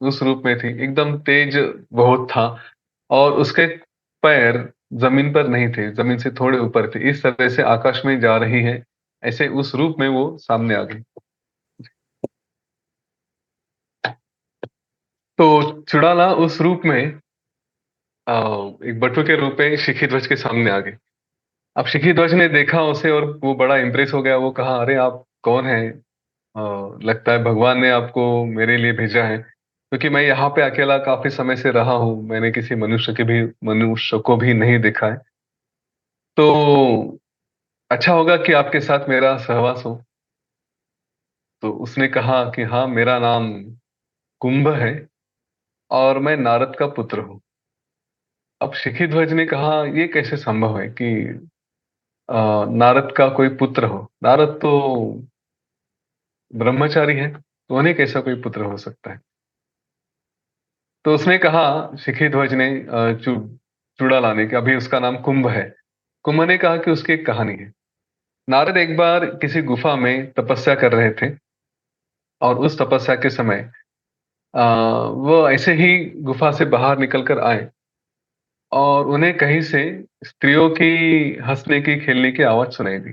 उस रूप में थी, एकदम तेज बहुत था। और उसके पैर जमीन पर नहीं थे, जमीन से थोड़े ऊपर थे, इस तरह से आकाश में जा रही है, ऐसे उस रूप में वो सामने आ गई। तो चुड़ाला उस रूप में अ, एक बटू के रूप में शिखी ध्वज के सामने आ गई। अब शिखी ध्वज ने देखा उसे और वो बड़ा इंप्रेस हो गया। वो कहा, अरे आप कौन है? लगता है भगवान ने आपको मेरे लिए भेजा है, क्योंकि मैं यहाँ पे अकेला काफी समय से रहा हूँ, मैंने किसी मनुष्य को भी नहीं देखा है। तो अच्छा होगा कि आपके साथ मेरा सहवास हो। तो उसने कहा कि हाँ, मेरा नाम कुंभ है और मैं नारद का पुत्र हूँ। अब शिखी ध्वज ने कहा, ये कैसे संभव है कि नारद का कोई पुत्र हो? नारद तो ब्रह्मचारी है, तो उन्हें कैसा कोई पुत्र हो सकता है? तो उसने कहा, शिखी ध्वज ने चूड़ा लाने के, अभी उसका नाम कुंभ है। कुंभ ने कहा कि उसकी एक कहानी है। नारद एक बार किसी गुफा में तपस्या कर रहे थे और उस तपस्या के समय वो ऐसे ही गुफा से बाहर निकल कर आए और उन्हें कहीं से स्त्रियों की हंसने की, खेलने की आवाज सुनाई दी।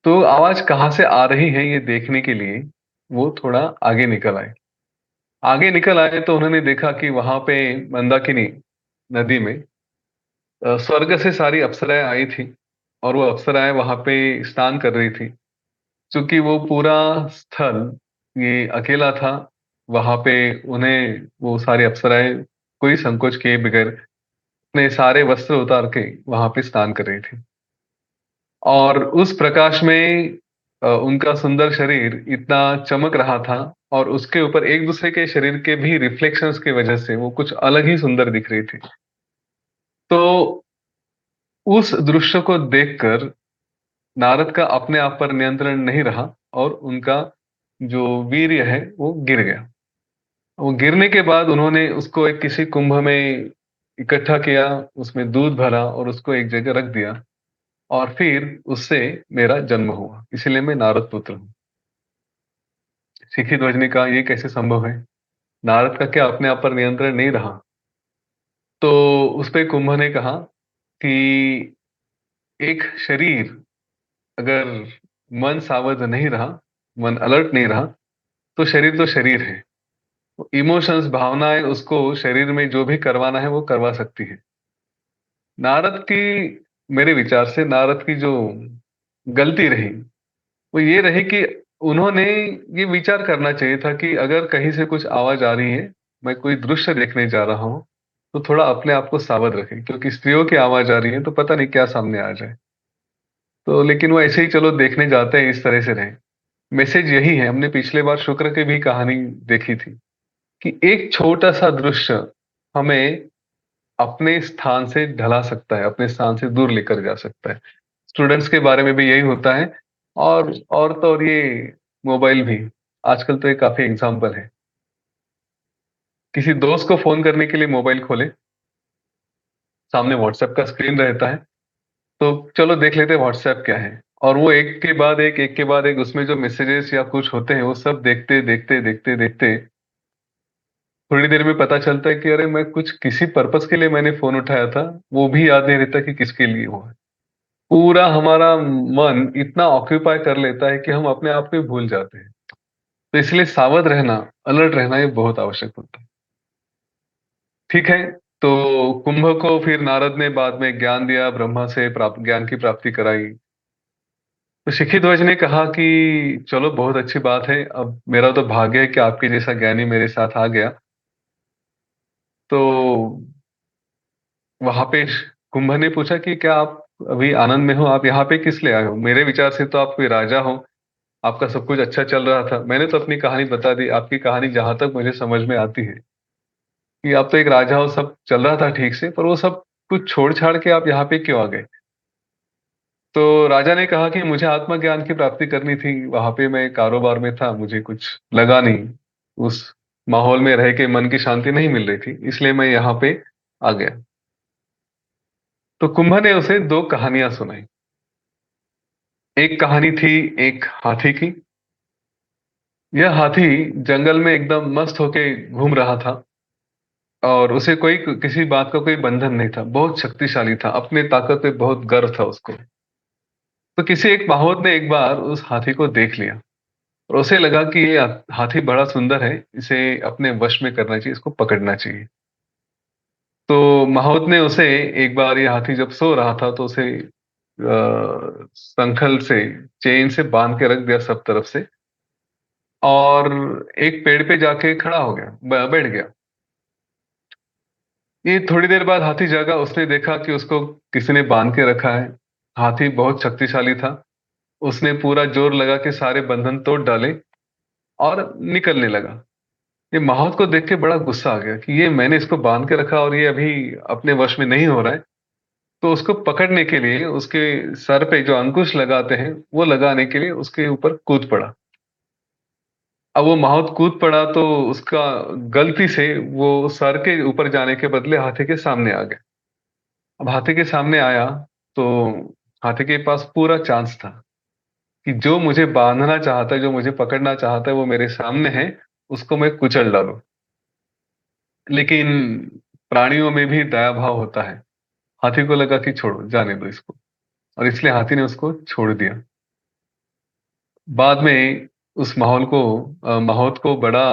तो आवाज कहाँ से आ रही है ये देखने के लिए वो थोड़ा आगे निकल आए। आगे निकल आए तो उन्होंने देखा कि वहां पे मंदाकिनी नदी में स्वर्ग से सारी अप्सराएं आई थी और वो अप्सराएं वहां पे स्नान कर रही थी। क्योंकि वो पूरा स्थल ये अकेला था, वहां पे उन्हें वो सारी अप्सराएं कोई संकोच किए बगैर अपने सारे वस्त्र उतार के वहां पे स्नान कर रही थी। और उस प्रकाश में उनका सुंदर शरीर इतना चमक रहा था और उसके ऊपर एक दूसरे के शरीर के भी रिफ्लेक्शंस की वजह से वो कुछ अलग ही सुंदर दिख रही थी। तो उस दृश्य को देखकर नारद का अपने आप पर नियंत्रण नहीं रहा और उनका जो वीर्य है वो गिर गया। वो गिरने के बाद उन्होंने उसको एक किसी कुंभ में इकट्ठा किया, उसमें दूध भरा और उसको एक जगह रख दिया, और फिर उससे मेरा जन्म हुआ, इसीलिए मैं नारद पुत्र हूँ। शिखी ध्वज ने कहा, ये कैसे संभव है? नारद का क्या अपने आप पर नियंत्रण नहीं रहा? तो उस पे कुंभ ने कहा कि एक शरीर, अगर मन सावध नहीं रहा, मन अलर्ट नहीं रहा, तो शरीर है। इमोशंस, भावनाएं उसको शरीर में जो भी करवाना है वो करवा सकती है। नारद की, मेरे विचार से नारद की जो गलती रही वो ये रही कि उन्होंने ये विचार करना चाहिए था कि अगर कहीं से कुछ आवाज आ रही है, मैं कोई दृश्य देखने जा रहा हूं, तो थोड़ा अपने आप को सावध रखें, क्योंकि स्त्रियों की आवाज आ रही है तो पता नहीं क्या सामने आ जाए। तो लेकिन वो ऐसे ही चलो देखने जाते हैं, इस तरह से रहे। मैसेज यही है, हमने पिछले बार शुक्र की भी कहानी देखी थी कि एक छोटा सा दृश्य हमें अपने स्थान से ढला सकता है, अपने स्थान से दूर लेकर जा सकता है। स्टूडेंट्स के बारे में भी यही होता है। और तो और ये मोबाइल भी, आजकल तो ये काफी एग्जाम्पल है। किसी दोस्त को फोन करने के लिए मोबाइल खोले, सामने व्हाट्सएप का स्क्रीन रहता है, तो चलो देख लेते हैं व्हाट्सएप क्या है। और वो एक के बाद एक उसमें जो मैसेजेस या कुछ होते हैं, वो सब देखते देखते देखते देखते थोड़ी देर में पता चलता है कि अरे मैं कुछ किसी पर्पस के लिए मैंने फोन उठाया था, वो भी याद नहीं रहता कि किसके लिए हुआ है। पूरा हमारा मन इतना ऑक्यूपाई कर लेता है कि हम अपने आप को ही भूल जाते हैं। तो इसलिए सावध रहना, अलर्ट रहना, ये बहुत आवश्यक होता है। ठीक है। तो कुंभ को फिर नारद ने बाद में ज्ञान दिया, ब्रह्मा से प्राप्त ज्ञान की प्राप्ति कराई। तो शिखी ध्वज ने कहा कि चलो बहुत अच्छी बात है, अब मेरा तो भाग्य है कि आपके जैसा ज्ञानी मेरे साथ आ गया। तो वहां पे कुंभ ने पूछा कि क्या आप अभी आनंद में हो? आप यहाँ पे किस लिए आए हो? मेरे विचार से तो आप कोई राजा हो, आपका सब कुछ अच्छा चल रहा था। मैंने तो अपनी कहानी बता दी, आपकी कहानी जहां तक मुझे समझ में आती है कि आप तो एक राजा हो, सब चल रहा था ठीक से, पर वो सब कुछ छोड़ छाड़ के आप यहाँ पे क्यों आ गए? तो राजा ने कहा कि मुझे आत्मज्ञान की प्राप्ति करनी थी, वहां पे मैं कारोबार में था, मुझे कुछ लगा नहीं, उस माहौल में रह के मन की शांति नहीं मिल रही थी, इसलिए मैं यहाँ पे आ गया। तो कुंभ ने उसे दो कहानियां सुनाई। एक कहानी थी एक हाथी की। यह हाथी जंगल में एकदम मस्त होके घूम रहा था, और उसे कोई किसी बात का कोई बंधन नहीं था, बहुत शक्तिशाली था, अपने ताकत पे बहुत गर्व था उसको। तो किसी एक माहौत ने एक बार उस हाथी को देख लिया, और उसे लगा कि ये हाथी बड़ा सुंदर है, इसे अपने वश में करना चाहिए, इसको पकड़ना चाहिए। तो माहौत ने उसे, एक बार ये हाथी जब सो रहा था तो उसे संखल से, चेन से बांध के रख दिया सब तरफ से, और एक पेड़ पे जाके खड़ा हो गया, बैठ गया। ये थोड़ी देर बाद हाथी जागा, उसने देखा कि उसको किसी ने बांध के रखा है। हाथी बहुत शक्तिशाली था, उसने पूरा जोर लगा के सारे बंधन तोड़ डाले और निकलने लगा। ये माहौत को देख के बड़ा गुस्सा आ गया कि ये मैंने इसको बांध के रखा और ये अभी अपने वश में नहीं हो रहा है। तो उसको पकड़ने के लिए उसके सर पे जो अंकुश लगाते हैं वो लगाने के लिए उसके ऊपर कूद पड़ा। अब वो माहौत कूद पड़ा तो उसका गलती से वो सर के ऊपर जाने के बदले हाथी के सामने आ गया। अब हाथी के सामने आया तो हाथी के पास पूरा चांस था कि जो मुझे बांधना चाहता है, जो मुझे पकड़ना चाहता है, वो मेरे सामने है, उसको मैं कुचल डालूं। लेकिन प्राणियों में भी दया भाव होता है। हाथी को लगा कि छोड़ो, जाने दो इसको, और इसलिए हाथी ने उसको छोड़ दिया। बाद में उस माहौत को बड़ा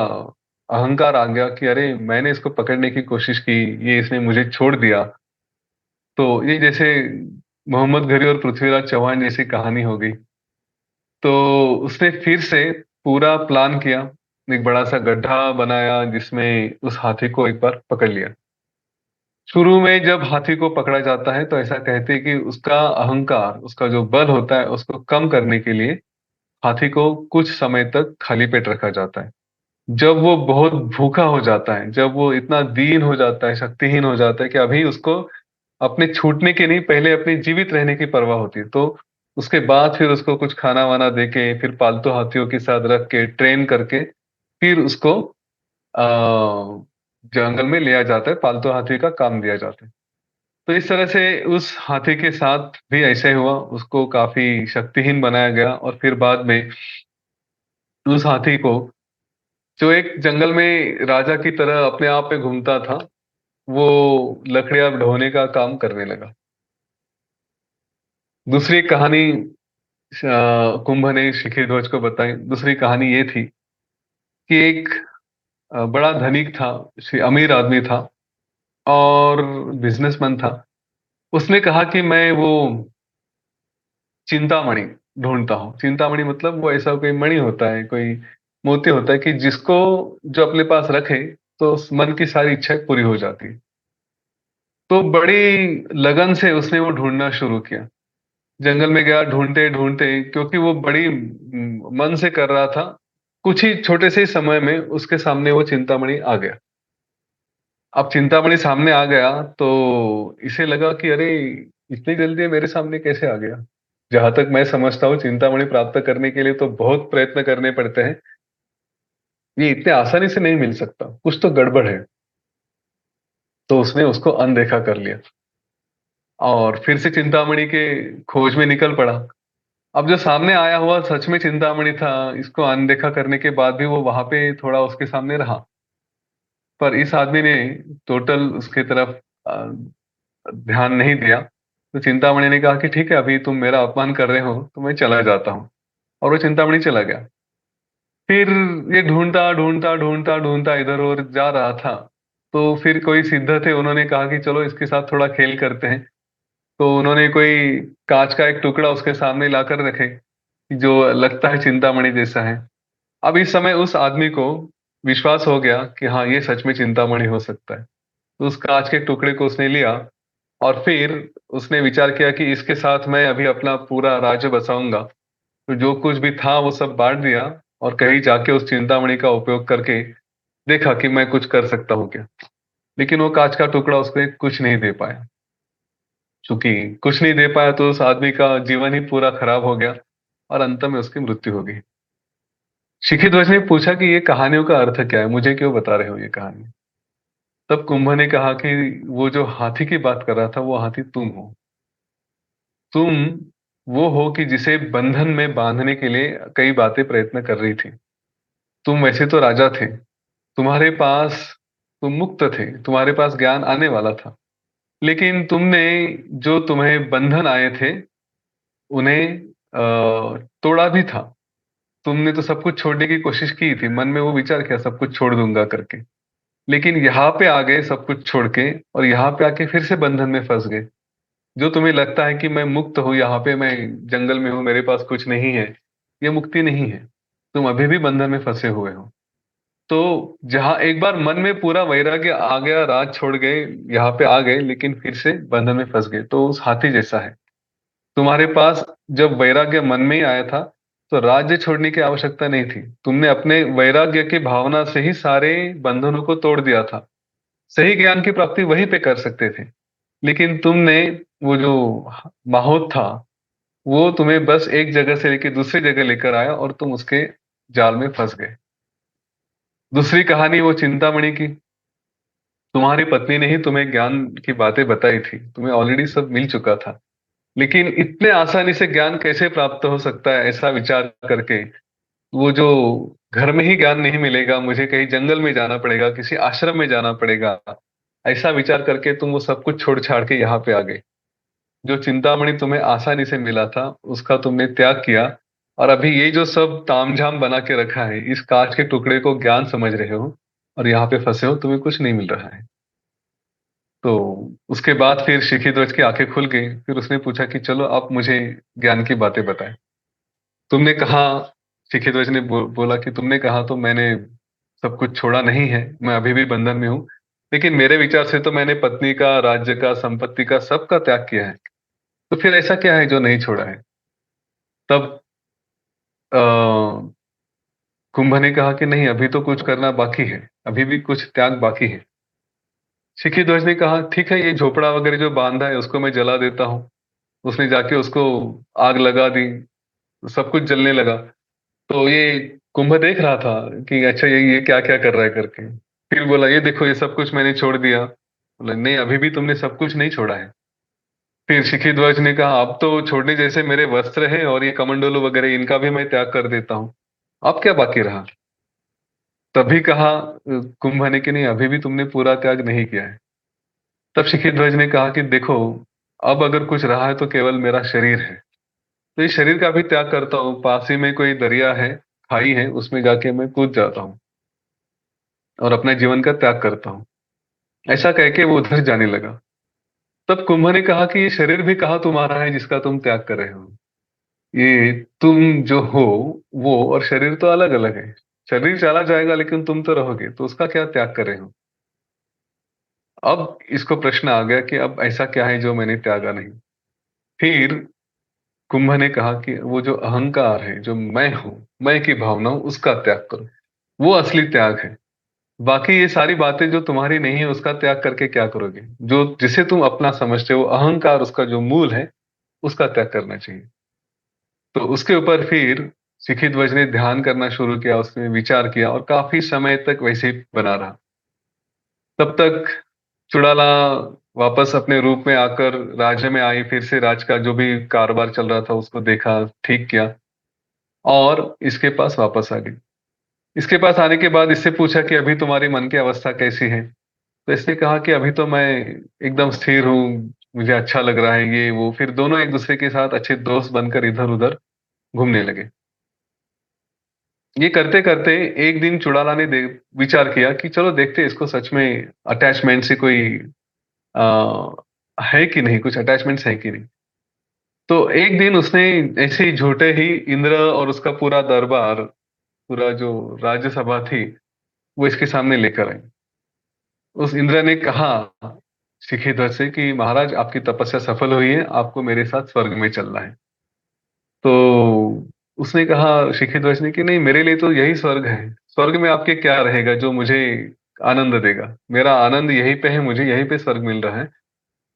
अहंकार आ गया कि अरे मैंने इसको पकड़ने की कोशिश की, ये इसने मुझे छोड़ दिया। तो ये जैसे मोहम्मद घरी और पृथ्वीराज चौहान जैसी कहानी हो गई। तो उसने फिर से पूरा प्लान किया, एक बड़ा सा गड्ढा बनाया जिसमें उस हाथी को एक बार पकड़ लिया। शुरू में जब हाथी को पकड़ा जाता है तो ऐसा कहते हैं कि उसका अहंकार, उसका जो बल होता है, उसको कम करने के लिए हाथी को कुछ समय तक खाली पेट रखा जाता है। जब वो बहुत भूखा हो जाता है, जब वो इतना दीन हो जाता है, शक्तिहीन हो जाता है कि अभी उसको अपने छूटने की नहीं, पहले अपने जीवित रहने की परवाह होती है, तो उसके बाद फिर उसको कुछ खाना वाना देके, फिर पालतू हाथियों के साथ रख के ट्रेन करके, फिर उसको आ, जंगल में लिया जाता है, पालतू हाथी का काम दिया जाता है। तो इस तरह से उस हाथी के साथ भी ऐसे ही हुआ, उसको काफी शक्तिहीन बनाया गया और फिर बाद में उस हाथी को, जो एक जंगल में राजा की तरह अपने आप पे घूमता था, वो लकड़ियां ढोने का काम करने लगा। दूसरी कहानी कुंभ ने शिखी ध्वज को बताई। दूसरी कहानी ये थी कि एक बड़ा धनिक था, अमीर आदमी था और बिजनेसमैन था। उसने कहा कि मैं वो चिंतामणि ढूंढता हूँ। चिंतामणि मतलब वो ऐसा कोई मणि होता है, कोई मोती होता है कि जिसको जो अपने पास रखे तो उस मन की सारी इच्छाएं पूरी हो जाती है। तो बड़ी लगन से उसने वो ढूंढना शुरू किया। जंगल में गया ढूंढते ढूंढते, क्योंकि वो बड़ी मन से कर रहा था। कुछ ही छोटे से ही समय में उसके सामने वो चिंतामणि आ गया। अब चिंतामणि सामने आ गया तो इसे लगा कि अरे, इतनी जल्दी मेरे सामने कैसे आ गया। जहां तक मैं समझता हूँ, चिंतामणि प्राप्त करने के लिए तो बहुत प्रयत्न करने पड़ते हैं। ये इतने आसानी से नहीं मिल सकता, कुछ तो गड़बड़ है। तो उसने उसको अनदेखा कर लिया और फिर से चिंतामणि के खोज में निकल पड़ा। अब जो सामने आया हुआ सच में चिंतामणि था, इसको अनदेखा करने के बाद भी वो वहां पे थोड़ा उसके सामने रहा। पर इस आदमी ने टोटल उसके तरफ ध्यान नहीं दिया। तो चिंतामणि ने कहा कि ठीक है, अभी तुम मेरा अपमान कर रहे हो तो मैं चला जाता हूँ। और वो चिंतामणि चला गया। फिर ये ढूंढता ढूंढता ढूंढता ढूंढता इधर उधर जा रहा था। तो फिर कोई सिद्ध थे, उन्होंने कहा कि चलो इसके साथ थोड़ा खेल करते हैं। तो उन्होंने कोई कांच का एक टुकड़ा उसके सामने लाकर रखे, जो लगता है चिंतामणि जैसा है। अब इस समय उस आदमी को विश्वास हो गया कि हाँ, ये सच में चिंतामणि हो सकता है। तो उस कांच के टुकड़े को उसने लिया और फिर उसने विचार किया कि इसके साथ मैं अभी अपना पूरा राज्य बसाऊंगा। तो जो कुछ भी था वो सब बांट दिया और कहीं जाके उस चिंतामणि का उपयोग करके देखा कि मैं कुछ कर सकता हूँ क्या। लेकिन वो कांच का टुकड़ा उसको कुछ नहीं दे पाया। चूंकि कुछ नहीं दे पाया तो उस आदमी का जीवन ही पूरा खराब हो गया और अंत में उसकी मृत्यु हो गई। शिखी ध्वज ने पूछा कि ये कहानियों का अर्थ क्या है, मुझे क्यों बता रहे हो ये कहानी। तब कुंभ ने कहा कि वो जो हाथी की बात कर रहा था, वो हाथी तुम हो। तुम वो हो कि जिसे बंधन में बांधने के लिए कई बातें प्रयत्न कर रही थी। तुम वैसे तो राजा थे, तुम्हारे पास, तुम मुक्त थे, तुम्हारे पास ज्ञान आने वाला था। लेकिन तुमने, जो तुम्हें बंधन आए थे, उन्हें तोड़ा भी था। तुमने तो सब कुछ छोड़ने की कोशिश की थी, मन में वो विचार किया सब कुछ छोड़ दूंगा करके। लेकिन यहाँ पे आ गए सब कुछ छोड़ के, और यहाँ पे आके फिर से बंधन में फंस गए। जो तुम्हें लगता है कि मैं मुक्त हूं, यहाँ पे मैं जंगल में हूं, मेरे पास कुछ नहीं है, ये मुक्ति नहीं है। तुम अभी भी बंधन में फंसे हुए हो। तो जहां एक बार मन में पूरा वैराग्य आ गया, राज छोड़ गए, यहाँ पे आ गए, लेकिन फिर से बंधन में फंस गए। तो उस हाथी जैसा है तुम्हारे पास। जब वैराग्य मन में ही आया था तो राज्य छोड़ने की आवश्यकता नहीं थी। तुमने अपने वैराग्य की भावना से ही सारे बंधनों को तोड़ दिया था। सही ज्ञान की प्राप्ति वहीं पे कर सकते थे। लेकिन तुमने, वो जो माहौत था, वो तुम्हें बस एक जगह से लेकर दूसरी जगह लेकर आया और तुम उसके जाल में फंस गए। दूसरी कहानी वो चिंतामणि की। तुम्हारी पत्नी ने ही तुम्हें ज्ञान की बातें बताई थी, तुम्हें ऑलरेडी सब मिल चुका था। लेकिन इतने आसानी से ज्ञान कैसे प्राप्त हो सकता है, ऐसा विचार करके, वो जो घर में ही ज्ञान नहीं मिलेगा, मुझे कहीं जंगल में जाना पड़ेगा, किसी आश्रम में जाना पड़ेगा, ऐसा विचार करके तुम वो सब कुछ छोड़ छाड़ के यहाँ पे आ गए। जो चिंतामणि तुम्हें आसानी से मिला था, उसका तुमने त्याग किया। और अभी ये जो सब तामझाम बना के रखा है, इस कांच के टुकड़े को ज्ञान समझ रहे हो और यहाँ पे फंसे हो, तुम्हें कुछ नहीं मिल रहा है। तो उसके बाद फिर शिखी ध्वज की आंखें खुल गई। फिर उसने पूछा कि चलो आप मुझे ज्ञान की बातें बताएं। तुमने कहा, शिखी ध्वज ने बोला कि तुमने कहा तो मैंने सब कुछ छोड़ा नहीं है, मैं अभी भी बंधन में हूँ। लेकिन मेरे विचार से तो मैंने पत्नी का, राज्य का, संपत्ति का, सबका त्याग किया है। तो फिर ऐसा क्या है जो नहीं छोड़ा है। तब आ, कुंभ ने कहा कि नहीं, अभी तो कुछ करना बाकी है, अभी भी कुछ त्याग बाकी है। शिखी ध्वज ने कहा ठीक है, ये झोपड़ा वगैरह जो बांधा है उसको मैं जला देता हूँ। उसने जाके उसको आग लगा दी, सब कुछ जलने लगा। तो ये कुंभ देख रहा था कि अच्छा, ये क्या क्या कर रहा है करके। फिर बोला ये देखो ये सब कुछ मैंने छोड़ दिया। बोला नहीं, अभी भी तुमने सब कुछ नहीं छोड़ा है। फिर शिखीध्वज ने कहा अब तो छोड़ने जैसे मेरे वस्त्र हैं और ये कमंडलू वगैरह इनका भी मैं त्याग कर देता हूँ, अब क्या बाकी रहा। तभी कहा कुंभ ने कि नहीं, अभी भी तुमने पूरा त्याग नहीं किया है। तब शिखीध्वज ने कहा कि देखो, अब अगर कुछ रहा है तो केवल मेरा शरीर है, तो इस शरीर का भी त्याग करता हूँ। पास ही में कोई दरिया है, खाई है, उसमें जाके मैं कूद जाता हूँ और अपने जीवन का त्याग करता हूँ। ऐसा कह के वो उधर जाने लगा। तब कुंभ ने कहा कि ये शरीर भी कहाँ तुम्हारा है जिसका तुम त्याग कर रहे हो। ये तुम जो हो वो और शरीर तो अलग अलग है। शरीर चला जाएगा लेकिन तुम तो रहोगे, तो उसका क्या त्याग कर रहे हो। अब इसको प्रश्न आ गया कि अब ऐसा क्या है जो मैंने त्यागा नहीं। फिर कुंभ ने कहा कि वो जो अहंकार है, जो मैं हूं, मैं की भावना हूं, उसका त्याग करो। वो असली त्याग है। बाकी ये सारी बातें जो तुम्हारी नहीं है उसका त्याग करके क्या करोगे। जो जिसे तुम अपना समझते हो, अहंकार उसका जो मूल है, उसका त्याग करना चाहिए। तो उसके ऊपर फिर शिखीध्वज ने ध्यान करना शुरू किया, उसने विचार किया और काफी समय तक वैसे ही बना रहा। तब तक चुड़ाला वापस अपने रूप में आकर राज्य में आई, फिर से राज का जो भी कारोबार चल रहा था उसको देखा, ठीक किया और इसके पास वापस आ गई। इसके पास आने के बाद इससे पूछा कि अभी तुम्हारी मन की अवस्था कैसी है। तो इसने कहा कि अभी तो मैं एकदम स्थिर हूँ, मुझे अच्छा लग रहा है ये वो। फिर दोनों एक दूसरे के साथ अच्छे दोस्त बनकर इधर उधर घूमने लगे। ये करते करते एक दिन चुड़ाला ने विचार किया कि चलो देखते हैं इसको सच में अटैचमेंट से कोई आ, है कि नहीं, कुछ अटैचमेंट्स है कि नहीं। तो एक दिन उसने ऐसे ही झूठे ही इंद्र और उसका पूरा दरबार, पूरा जो राज्यसभा थी, वो इसके सामने लेकर आई। उस इंद्र ने कहा शिखीधर से कि महाराज आपकी तपस्या सफल हुई है, आपको मेरे साथ स्वर्ग में चलना है। तो उसने कहा शिखीध्वज ने कि नहीं, मेरे लिए तो यही स्वर्ग है। स्वर्ग में आपके क्या रहेगा जो मुझे आनंद देगा। मेरा आनंद यहीं पे है, मुझे यहीं पे स्वर्ग मिल रहा है।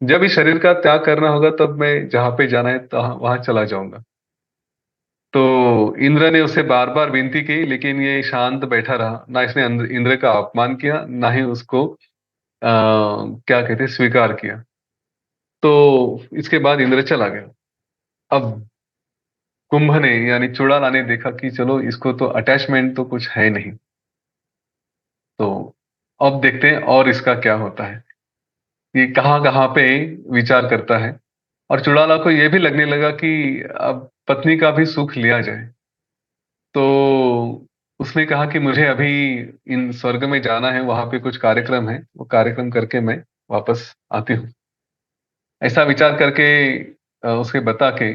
जब इस शरीर का त्याग करना होगा तब मैं जहां पे जाना है वहां चला जाऊंगा। तो इंद्र ने उसे बार बार विनती की लेकिन ये शांत बैठा रहा। ना इसने इंद्र का अपमान किया, ना ही उसको क्या कहते हैं, स्वीकार किया। तो इसके बाद इंद्र चला गया। अब कुंभ ने यानी चुड़ाला ने देखा कि चलो इसको तो अटैचमेंट तो कुछ है नहीं। तो अब देखते हैं और इसका क्या होता है, ये कहाँ कहाँ पे विचार करता है। और चुड़ाला को यह भी लगने लगा कि अब पत्नी का भी सुख लिया जाए। तो उसने कहा कि मुझे अभी इन स्वर्ग में जाना है, वहां पे कुछ कार्यक्रम है, वो कार्यक्रम करके मैं वापस आती हूँ। ऐसा विचार करके उसके बता के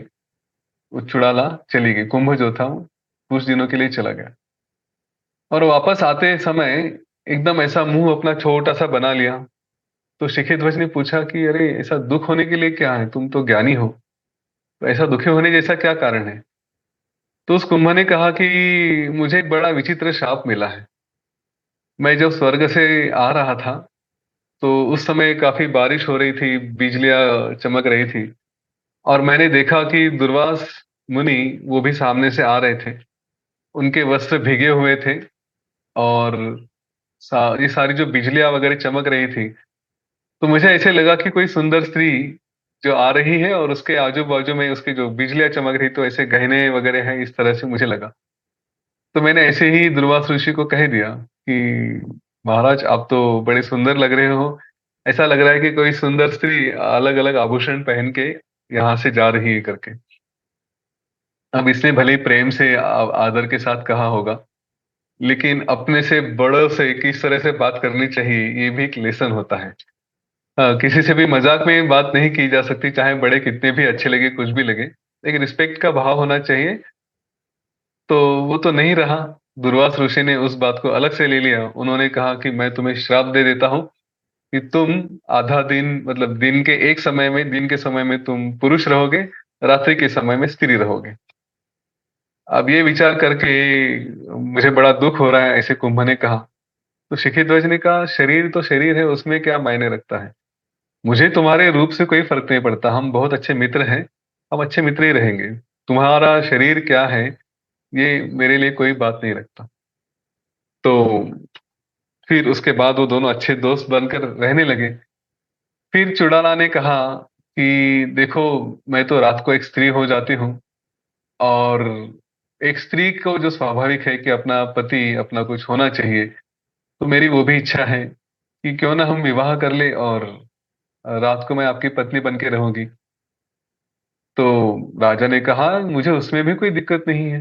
वो चुड़ाला चली गई। कुंभ जो था वो कुछ दिनों के लिए चला गया। और वापस आते समय एकदम ऐसा मुंह अपना छोटा सा बना लिया। तो शिखीध्वज ने पूछा कि अरे ऐसा दुख होने के लिए क्या है, तुम तो ज्ञानी हो, तो ऐसा दुखी होने जैसा क्या कारण है। तो उस कुंभ ने कहा कि मुझे एक बड़ा विचित्र शाप मिला है। मैं जब स्वर्ग से आ रहा था तो उस समय काफी बारिश हो रही थी, बिजलियां चमक रही थी। और मैंने देखा कि दुर्वास मुनि वो भी सामने से आ रहे थे। उनके वस्त्र भीगे हुए थे और ये सारी जो बिजलियां वगैरह चमक रही थी। तो मुझे ऐसे लगा कि कोई सुंदर स्त्री जो आ रही है और उसके आजू बाजू में उसकी जो बिजलियां चमक रही, तो ऐसे गहने वगैरह हैं, इस तरह से मुझे लगा। तो मैंने ऐसे ही दुर्वास ऋषि को कह दिया कि महाराज आप तो बड़े सुंदर लग रहे हो, ऐसा लग रहा है कि कोई सुंदर स्त्री अलग अलग आभूषण पहन के यहाँ से जा रही है करके। अब इसने भले ही प्रेम से आदर के साथ कहा होगा, लेकिन अपने से बड़ों से किस तरह से बात करनी चाहिए ये भी एक लेसन होता है। किसी से भी मजाक में बात नहीं की जा सकती, चाहे बड़े कितने भी अच्छे लगे, कुछ भी लगे, एक रिस्पेक्ट का भाव होना चाहिए। तो वो तो नहीं रहा। दुर्वास ऋषि ने उस बात को अलग से ले लिया। उन्होंने कहा कि मैं तुम्हें श्राप दे देता हूँ कि तुम आधा दिन, मतलब दिन के एक समय में, दिन के समय में तुम पुरुष रहोगे, रात्रि के समय में स्त्री रहोगे। अब ये विचार करके मुझे बड़ा दुख हो रहा है, ऐसे कुंभ ने कहा। तो शिखीध्वज ने कहा शरीर तो शरीर है, उसमें क्या मायने रखता है। मुझे तुम्हारे रूप से कोई फर्क नहीं पड़ता, हम बहुत अच्छे मित्र हैं, हम अच्छे मित्र ही रहेंगे। तुम्हारा शरीर क्या है ये मेरे लिए कोई बात नहीं रखता। तो फिर उसके बाद वो दोनों अच्छे दोस्त बनकर रहने लगे। फिर चुड़ाला ने कहा कि देखो, मैं तो रात को एक स्त्री हो जाती हूँ, और एक स्त्री को जो स्वाभाविक है कि अपना पति, अपना कुछ होना चाहिए, तो मेरी वो भी इच्छा है कि क्यों ना हम विवाह कर ले, और रात को मैं आपकी पत्नी बन के रहूंगी। तो राजा ने कहा, मुझे उसमें भी कोई दिक्कत नहीं है,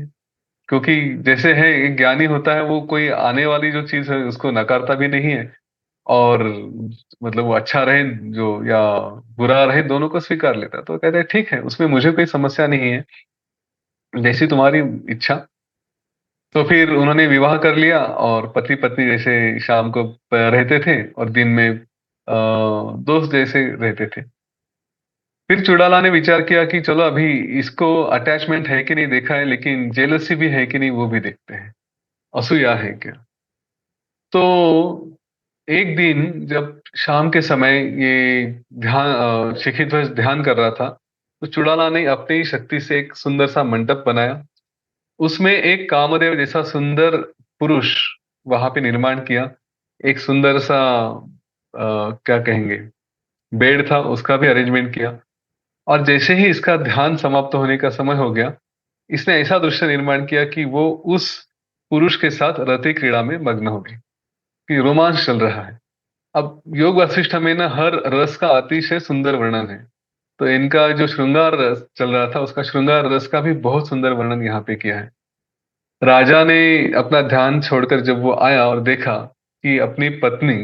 क्योंकि जैसे है, एक ज्ञानी होता है, वो कोई आने वाली जो चीज है उसको नकारता भी नहीं है, और मतलब वो अच्छा रहे जो, या बुरा रहे, दोनों को स्वीकार लेता है। तो कहते हैं ठीक है, उसमें मुझे कोई समस्या नहीं है, जैसी तुम्हारी इच्छा। तो फिर उन्होंने विवाह कर लिया, और पति पत्नी जैसे शाम को रहते थे, और दिन में दोस्त जैसे रहते थे। फिर चुड़ाला ने विचार किया कि चलो अभी इसको अटैचमेंट है कि नहीं देखा है, लेकिन जेलसी भी है कि नहीं वो भी देखते हैं, असूया है क्या। तो एक दिन जब शाम के समय ये शिखिध्वज ध्यान कर रहा था, तो चुड़ाला ने अपनी ही शक्ति से एक सुंदर सा मंडप बनाया। उसमें एक कामदेव जैसा सुंदर पुरुष वहां पे निर्माण किया। एक सुंदर सा क्या कहेंगे, बेड था, उसका भी अरेंजमेंट किया। और जैसे ही इसका ध्यान समाप्त होने का समय हो गया, इसने ऐसा दृश्य निर्माण किया कि वो उस पुरुष के साथ रति क्रीड़ा में मग्न हो गई, कि रोमांच चल रहा है। अब योग वासिष्ठ में ना हर रस का अतिशय सुंदर वर्णन है। तो इनका जो श्रृंगार रस चल रहा था, उसका श्रृंगार रस का भी बहुत सुंदर वर्णन यहाँ पे किया है। राजा ने अपना ध्यान छोड़कर जब वो आया और देखा कि अपनी पत्नी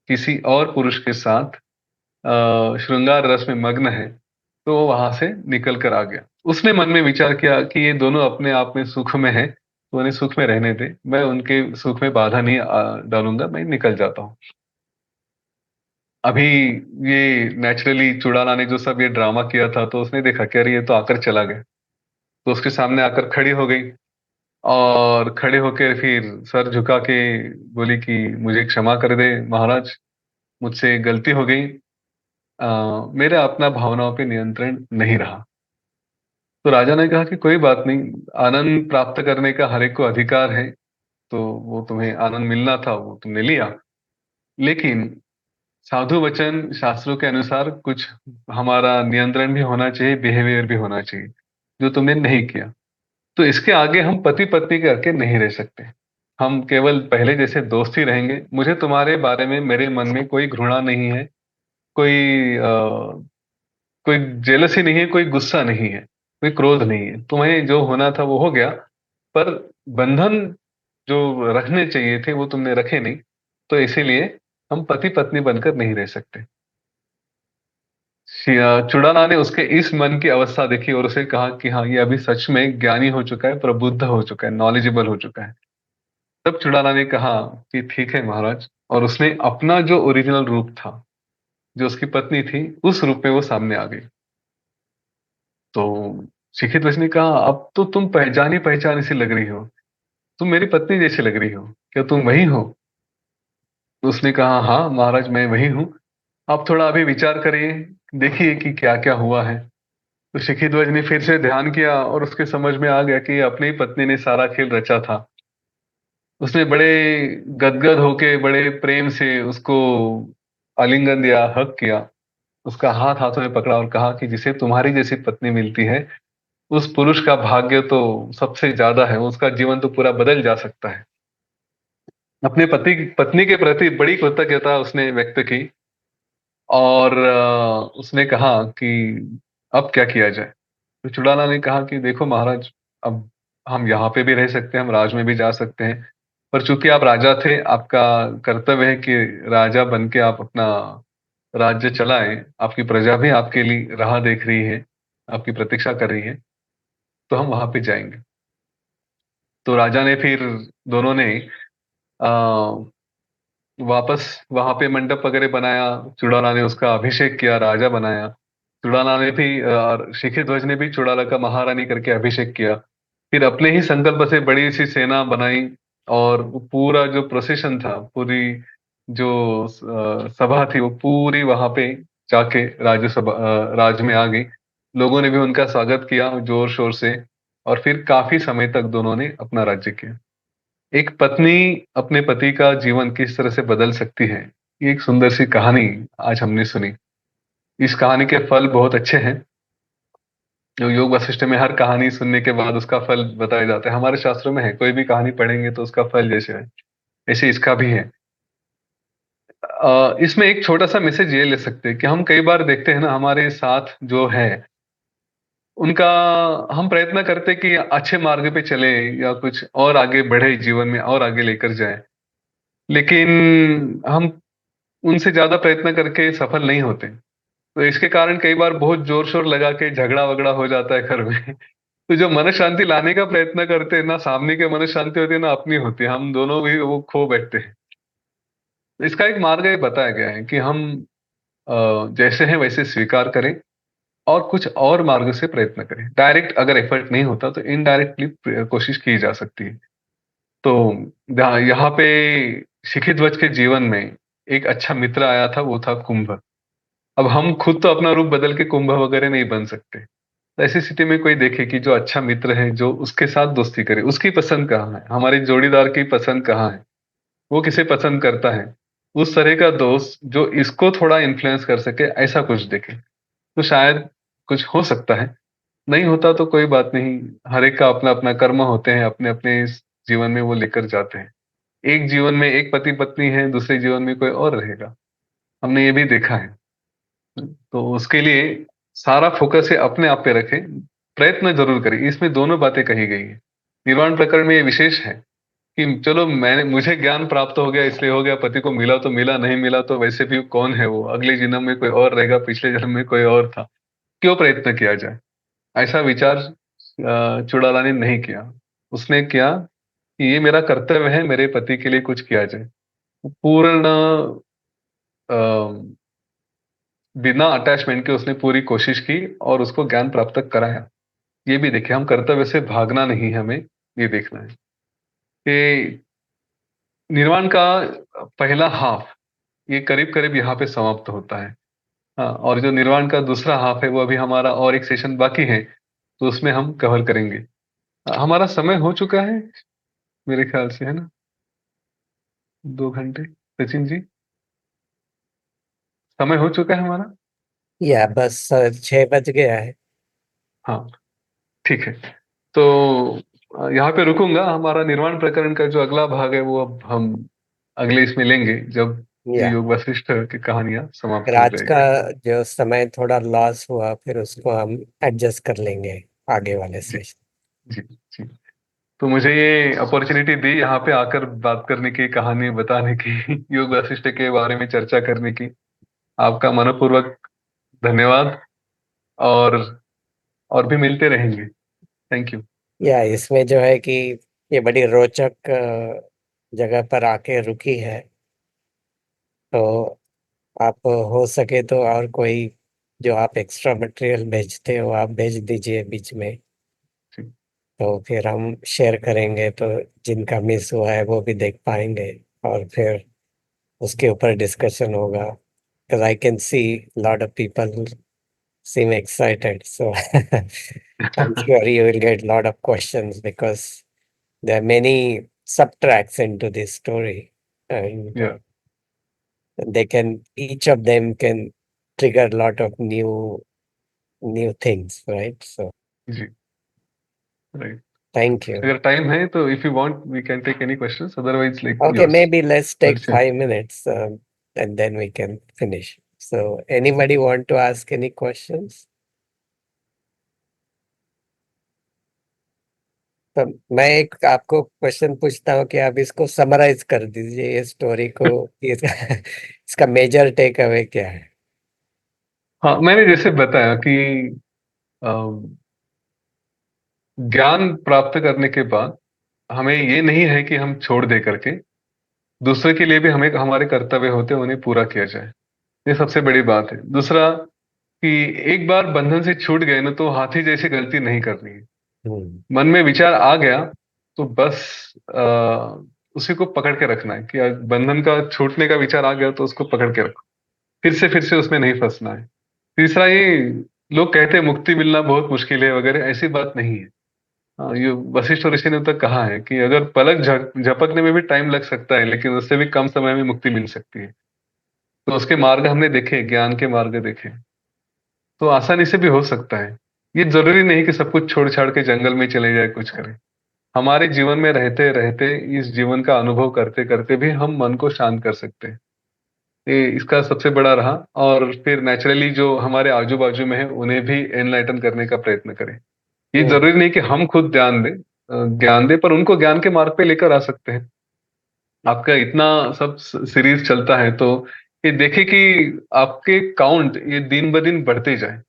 किसी और पुरुष के साथ श्रृंगार रस में मग्न है, तो वो वहां से निकल कर आ गया। उसने मन में विचार किया कि ये दोनों अपने आप में सुख में है, तो उन्हें सुख में रहने दे, मैं उनके सुख में बाधा नहीं डालूंगा, मैं निकल जाता हूँ। अभी ये नेचुरली चुड़ाला ने जो सब ये ड्रामा किया था, तो उसने देखा कि अरे ये तो आकर चला गया। तो उसके सामने आकर खड़ी हो गई, और खड़े होकर फिर सर झुका के बोली कि मुझे क्षमा कर दे महाराज, मुझसे गलती हो गई, मेरा अपना भावनाओं पे नियंत्रण नहीं रहा। तो राजा ने कहा कि कोई बात नहीं, आनंद प्राप्त करने का हर एक को अधिकार है, तो वो तुम्हें आनंद मिलना था वो तुमने लिया, लेकिन साधु वचन शास्त्रों के अनुसार कुछ हमारा नियंत्रण भी होना चाहिए, बिहेवियर भी होना चाहिए, जो तुमने नहीं किया। तो इसके आगे हम पति पत्नी करके नहीं रह सकते, हम केवल पहले जैसे दोस्त ही रहेंगे। मुझे तुम्हारे बारे में, मेरे मन में कोई घृणा नहीं है, कोई कोई जेलसी नहीं है, कोई गुस्सा नहीं है, कोई क्रोध नहीं है। तुम्हें जो होना था वो हो गया, पर बंधन जो रखने चाहिए थे वो तुमने रखे नहीं, तो इसीलिए हम पति पत्नी बनकर नहीं रह सकते। चुड़ाला ने उसके इस मन की अवस्था देखी, और उसे कहा कि हाँ, ये अभी सच में ज्ञानी हो चुका है, प्रबुद्ध हो चुका है, नॉलेजेबल हो चुका है। तब चुड़ाला ने कहा कि ठीक है महाराज, और उसने अपना जो ओरिजिनल रूप था, जो उसकी पत्नी थी, उस रूप में वो सामने आ गई। तो शिक्षित वचन ने कहा, अब तो तुम पहचानी पहचानी सी लग रही हो, तुम मेरी पत्नी जैसी लग रही हो, क्या तुम वही हो? तो उसने कहा, हाँ महाराज, मैं वही हूँ। आप थोड़ा अभी विचार करिए, देखिए कि क्या क्या हुआ है। तो शिखीध्वज ने फिर से ध्यान किया, और उसके समझ में आ गया कि अपनी ही पत्नी ने सारा खेल रचा था। उसने बड़े गदगद होके, बड़े प्रेम से उसको आलिंगन दिया, हक किया, उसका हाथ हाथों में पकड़ा, और कहा कि जिसे तुम्हारी जैसी पत्नी मिलती है, उस पुरुष का भाग्य तो सबसे ज्यादा है, उसका जीवन तो पूरा बदल जा सकता है। अपने पति पत्नी के प्रति बड़ी कृतज्ञता उसने व्यक्त की, और उसने कहा कि अब क्या किया जाए। तो चुड़ाला ने कहा कि देखो महाराज, अब हम यहाँ पे भी रह सकते हैं, हम राज में भी जा सकते हैं, पर चूंकि आप राजा थे, आपका कर्तव्य है कि राजा बन के आप अपना राज्य चलाएं। आपकी प्रजा भी आपके लिए राह देख रही है, आपकी प्रतीक्षा कर रही है, तो हम वहां पे जाएंगे। तो राजा ने फिर, दोनों ने वापस वहां पे मंडप वगैरह बनाया। चुड़ाला ने उसका अभिषेक किया, राजा बनाया। चुड़ाला ने भी शिखी ध्वज ने भी चुड़ाला का महारानी करके अभिषेक किया। फिर अपने ही संकल्प से बड़ी सी सेना बनाई, और वो पूरा जो प्रोसेशन था, पूरी जो सभा थी, वो पूरी वहां पे जाके राज्यसभा राज में आ गई। लोगों ने भी उनका स्वागत किया जोर शोर से, और फिर काफी समय तक दोनों ने अपना राज्य किया। एक पत्नी अपने पति का जीवन किस तरह से बदल सकती है, ये एक सुंदर सी कहानी आज हमने सुनी। इस कहानी के फल बहुत अच्छे हैं। जो योग वशिष्ठ में हर कहानी सुनने के बाद उसका फल बताया जाता है, हमारे शास्त्रों में है, कोई भी कहानी पढ़ेंगे तो उसका फल जैसे है, ऐसे इसका भी है। इसमें एक छोटा सा मैसेज ये ले सकते हैं कि हम कई बार देखते हैं ना, हमारे साथ जो है उनका, हम प्रयत्न करते कि अच्छे मार्ग पे चले या कुछ और आगे बढ़े, जीवन में और आगे लेकर जाए, लेकिन हम उनसे ज्यादा प्रयत्न करके सफल नहीं होते। तो इसके कारण कई बार बहुत जोर शोर लगा के झगड़ा वगड़ा हो जाता है घर में। तो जो मन शांति लाने का प्रयत्न करते हैं ना, सामने के मन शांति होती है ना अपनी होती है, हम दोनों भी वो खो बैठते हैं। तो इसका एक मार्ग ये बताया गया है कि हम जैसे हैं वैसे स्वीकार करें और कुछ और मार्ग से प्रयत्न करें। डायरेक्ट अगर एफर्ट नहीं होता तो इनडायरेक्टली कोशिश की जा सकती है। तो यहाँ पे शिखी ध्वज के जीवन में एक अच्छा मित्र आया था, वो था कुंभ। अब हम खुद तो अपना रूप बदल के कुंभ वगैरह नहीं बन सकते। तो ऐसी स्थिति में कोई देखे कि जो अच्छा मित्र है, जो उसके साथ दोस्ती करे, उसकी पसंद कहाँ है, हमारे जोड़ीदार की पसंद कहाँ है, वो किसे पसंद करता है, उस तरह का दोस्त जो इसको थोड़ा इन्फ्लुएंस कर सके, ऐसा कुछ देखे तो शायद कुछ हो सकता है। नहीं होता तो कोई बात नहीं। हर एक का अपना अपना कर्म होते हैं, अपने अपने जीवन में वो लेकर जाते हैं। एक जीवन में एक पति पत्नी है, दूसरे जीवन में कोई और रहेगा, हमने ये भी देखा है। तो उसके लिए सारा फोकस है अपने आप पे रखें, प्रयत्न जरूर करें। इसमें दोनों बातें कही गई है। निर्वाण प्रकरण में ये विशेष है कि चलो मैंने, मुझे ज्ञान प्राप्त हो गया इसलिए हो गया, पति को मिला तो मिला, नहीं मिला तो वैसे भी कौन है वो, अगले जन्म में कोई और रहेगा, पिछले जन्म में कोई और था, क्यों प्रयत्न किया जाए। ऐसा विचार चुड़ाला ने नहीं किया। उसने किया कि ये मेरा कर्तव्य है, मेरे पति के लिए कुछ किया जाए। पूर्ण अ, बिना अटैचमेंट के उसने पूरी कोशिश की और उसको ज्ञान प्राप्त कराया। ये भी देखिए, हम कर्तव्य से भागना नहीं है, हमें ये देखना है कि निर्वाण का पहला हाफ ये करीब करीब यहाँ पे समाप्त होता है। हाँ, और जो निर्वाण का दूसरा हाफ है वो अभी हमारा और एक सेशन बाकी है, तो उसमें हम कवर करेंगे। हमारा समय हो चुका है मेरे ख्याल से, है ना? 2 घंटे। सचिन जी, समय हो चुका है हमारा। या बस 6 बज गया है। हाँ, ठीक है। तो यहाँ पे रुकूंगा। हमारा निर्वाण प्रकरण का जो अगला भाग है वो अब हम अगले इसमें लेंगे, जब ये या योग वशिष्ठ की कहानियां फिर समाप्त हो आज का जाएगी। जो समय थोड़ा लॉस हुआ, फिर उसको हम एडजस्ट कर लेंगे आगे वाले जी सेशन। जी जी। तो मुझे ये अपॉर्चुनिटी दी यहाँ पे आकर बात करने की, कहानी बताने की, योग वशिष्ठ के बारे में चर्चा करने की। आपका मनपूर्वक धन्यवाद। और और भी मिलते रहेंगे। Thank you. या इसमें जो है कि ये बड़ी रोचक जगह पर आके रुकी है, तो आप हो सके तो और कोई जो आप एक्स्ट्रा मटेरियल भेजते हो आप भेज दीजिए बीच में, जी तो फिर हम शेयर करेंगे, तो जिनका मिस हुआ है वो भी देख पाएंगे और फिर उसके ऊपर डिस्कशन होगा। because I can see lot of people seem excited, so I'm sure you will get lot of questions because there are many subtracts into this story, and या they can, each of them can trigger a lot of new things, right? So जी, राइट। thank you. अगर टाइम है तो if you want we can take any questions, otherwise like Okay, yours. maybe let's take 5 minutes, and then we can finish. So anybody want to ask any questions? तो मैं एक आपको क्वेश्चन पूछता हूँ कि आप इसको समराइज कर दीजिए ये स्टोरी को कि इसका मेजर टेक अवे क्या है? हाँ, मैंने जैसे बताया कि अ, ज्ञान प्राप्त करने के बाद हमें ये नहीं है कि हम छोड़ दे करके, दूसरे के लिए भी हमें हमारे कर्तव्य होते हैं, उन्हें पूरा किया जाए। ये सबसे बड़ी बात है। दूसरा कि एक बार बंधन से छूट गए ना, तो हाथी जैसी गलती नहीं करनी है। हम्म। मन में विचार आ गया तो बस उसी को पकड़ के रखना है कि बंधन का छूटने का विचार आ गया तो उसको पकड़ के रखो, फिर से उसमें नहीं फंसना है। तीसरा ये, लोग कहते हैं मुक्ति मिलना बहुत मुश्किल है वगैरह, ऐसी बात नहीं है। हाँ, ये वशिष्ठ ऋषि ने तो कहा है कि अगर पलक झपकने में भी टाइम लग सकता है, लेकिन उससे भी कम समय में मुक्ति मिल सकती है। तो उसके मार्ग हमने देखे, ज्ञान के मार्ग देखे, तो आसानी से भी हो सकता है। ये जरूरी नहीं कि सब कुछ छोड़ छाड़ के जंगल में चले जाए कुछ करें। हमारे जीवन में रहते रहते, इस जीवन का अनुभव करते करते भी हम मन को शांत कर सकते हैं। ये इसका सबसे बड़ा रहा। और फिर नेचुरली जो हमारे आजू बाजू में है उन्हें भी एनलाइटन करने का प्रयत्न करें। ये हम्म। जरूरी नहीं कि हम खुद ज्ञान दें, पर उनको ज्ञान के मार्ग पे लेकर आ सकते हैं। आपका इतना सब सीरीज चलता है, तो ये देखे कि आपके काउंट ये दिन ब दिन बढ़ते जाए।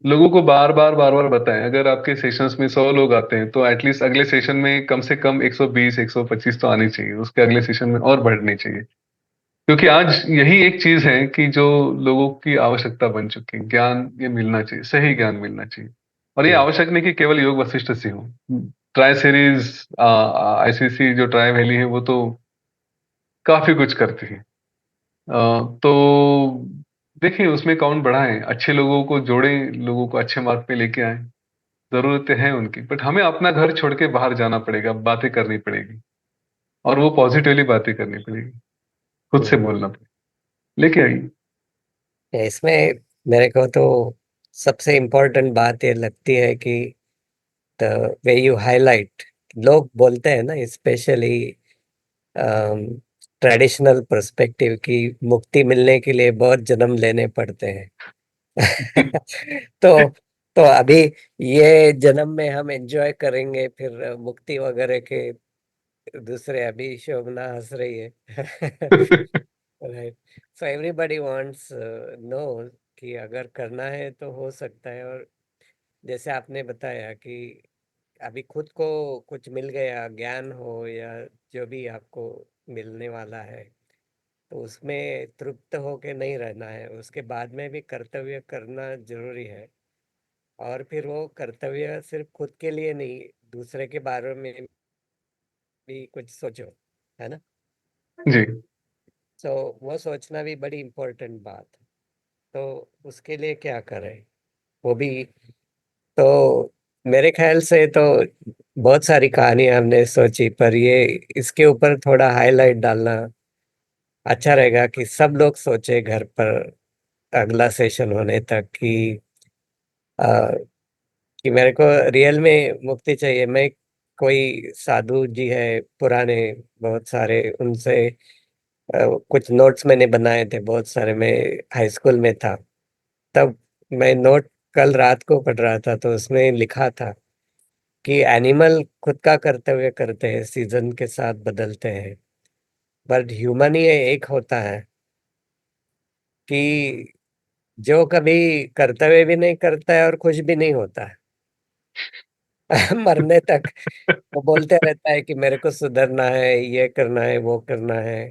लोगों को बार बार बताएं। अगर आपके सेशंस में 100 लोग आते हैं, तो एटलीस्ट अगले सेशन में कम से कम 120 125 तो आनी चाहिए, उसके अगले सेशन में और बढ़नी चाहिए। क्योंकि आज यही एक चीज है कि जो लोगों की आवश्यकता बन चुकी है। ज्ञान ये मिलना चाहिए, सही ज्ञान मिलना चाहिए। और ये हम्म। आवश्यक नहीं कि केवल योग वशिष्ठ से हो। ट्राई सीरीज, आईसीसी जो ट्राई वैली है, वो तो काफी कुछ करती है। तो देखिए, उसमें काउंट बढ़ाएं, अच्छे लोगों को जोड़ें, लोगों को अच्छे मार्ग पे लेके आए। जरूरतें हैं उनकी, बट हमें अपना घर छोड़ के बाहर जाना पड़ेगा, बातें करनी पड़ेगी। और वो पॉजिटिवली बातें करनी पड़ेगी, खुद से हम्म। बोलना पड़ेगा। लेके आइए। इसमें मेरे को तो सबसे इम्पोर्टेंट बात ये लगती है कि द वे यू हाईलाइट, लोग बोलते हैं ना, स्पेशली ट्रेडिशनल पर्सपेक्टिव, की मुक्ति मिलने के लिए बहुत जन्म लेने पड़ते हैं। तो तो अभी ये जन्म में हम एंजॉय करेंगे, फिर मुक्ति वगैरह के दूसरे, अभी शोभना हंस रही है। Right. So everybody wants know कि अगर करना है तो हो सकता है। और जैसे आपने बताया कि अभी खुद को कुछ मिल गया, ज्ञान हो या जो भी आपको मिलने वाला है, तो उसमें तृप्त होके नहीं रहना है, उसके बाद में भी कर्तव्य करना जरूरी है। और फिर वो कर्तव्य सिर्फ खुद के लिए नहीं, दूसरे के बारे में भी कुछ सोचो, है ना। जी। तो वो सोचना भी बड़ी इम्पोर्टेंट बात है। तो उसके लिए क्या करें, वो भी। तो मेरे ख्याल से तो बहुत सारी कहानियां हमने सोची, पर ये इसके ऊपर थोड़ा हाईलाइट डालना अच्छा रहेगा कि सब लोग सोचे घर पर अगला सेशन होने तक कि आ, कि मेरे को रियल में मुक्ति चाहिए। मैं, कोई साधु जी है पुराने, बहुत सारे, उनसे कुछ नोट्स मैंने बनाए थे बहुत सारे। मैं हाई स्कूल में था तब, मैं नोट कल रात को पढ़ रहा था, तो उसमें लिखा था कि एनिमल खुद का कर्तव्य करते हैं, सीजन के साथ बदलते हैं, बट ह्यूमन ही एक होता है कि जो कभी कर्तव्य भी नहीं करता है और खुश भी नहीं होता है। मरने तक वो बोलते रहता है कि मेरे को सुधरना है, ये करना है, वो करना है।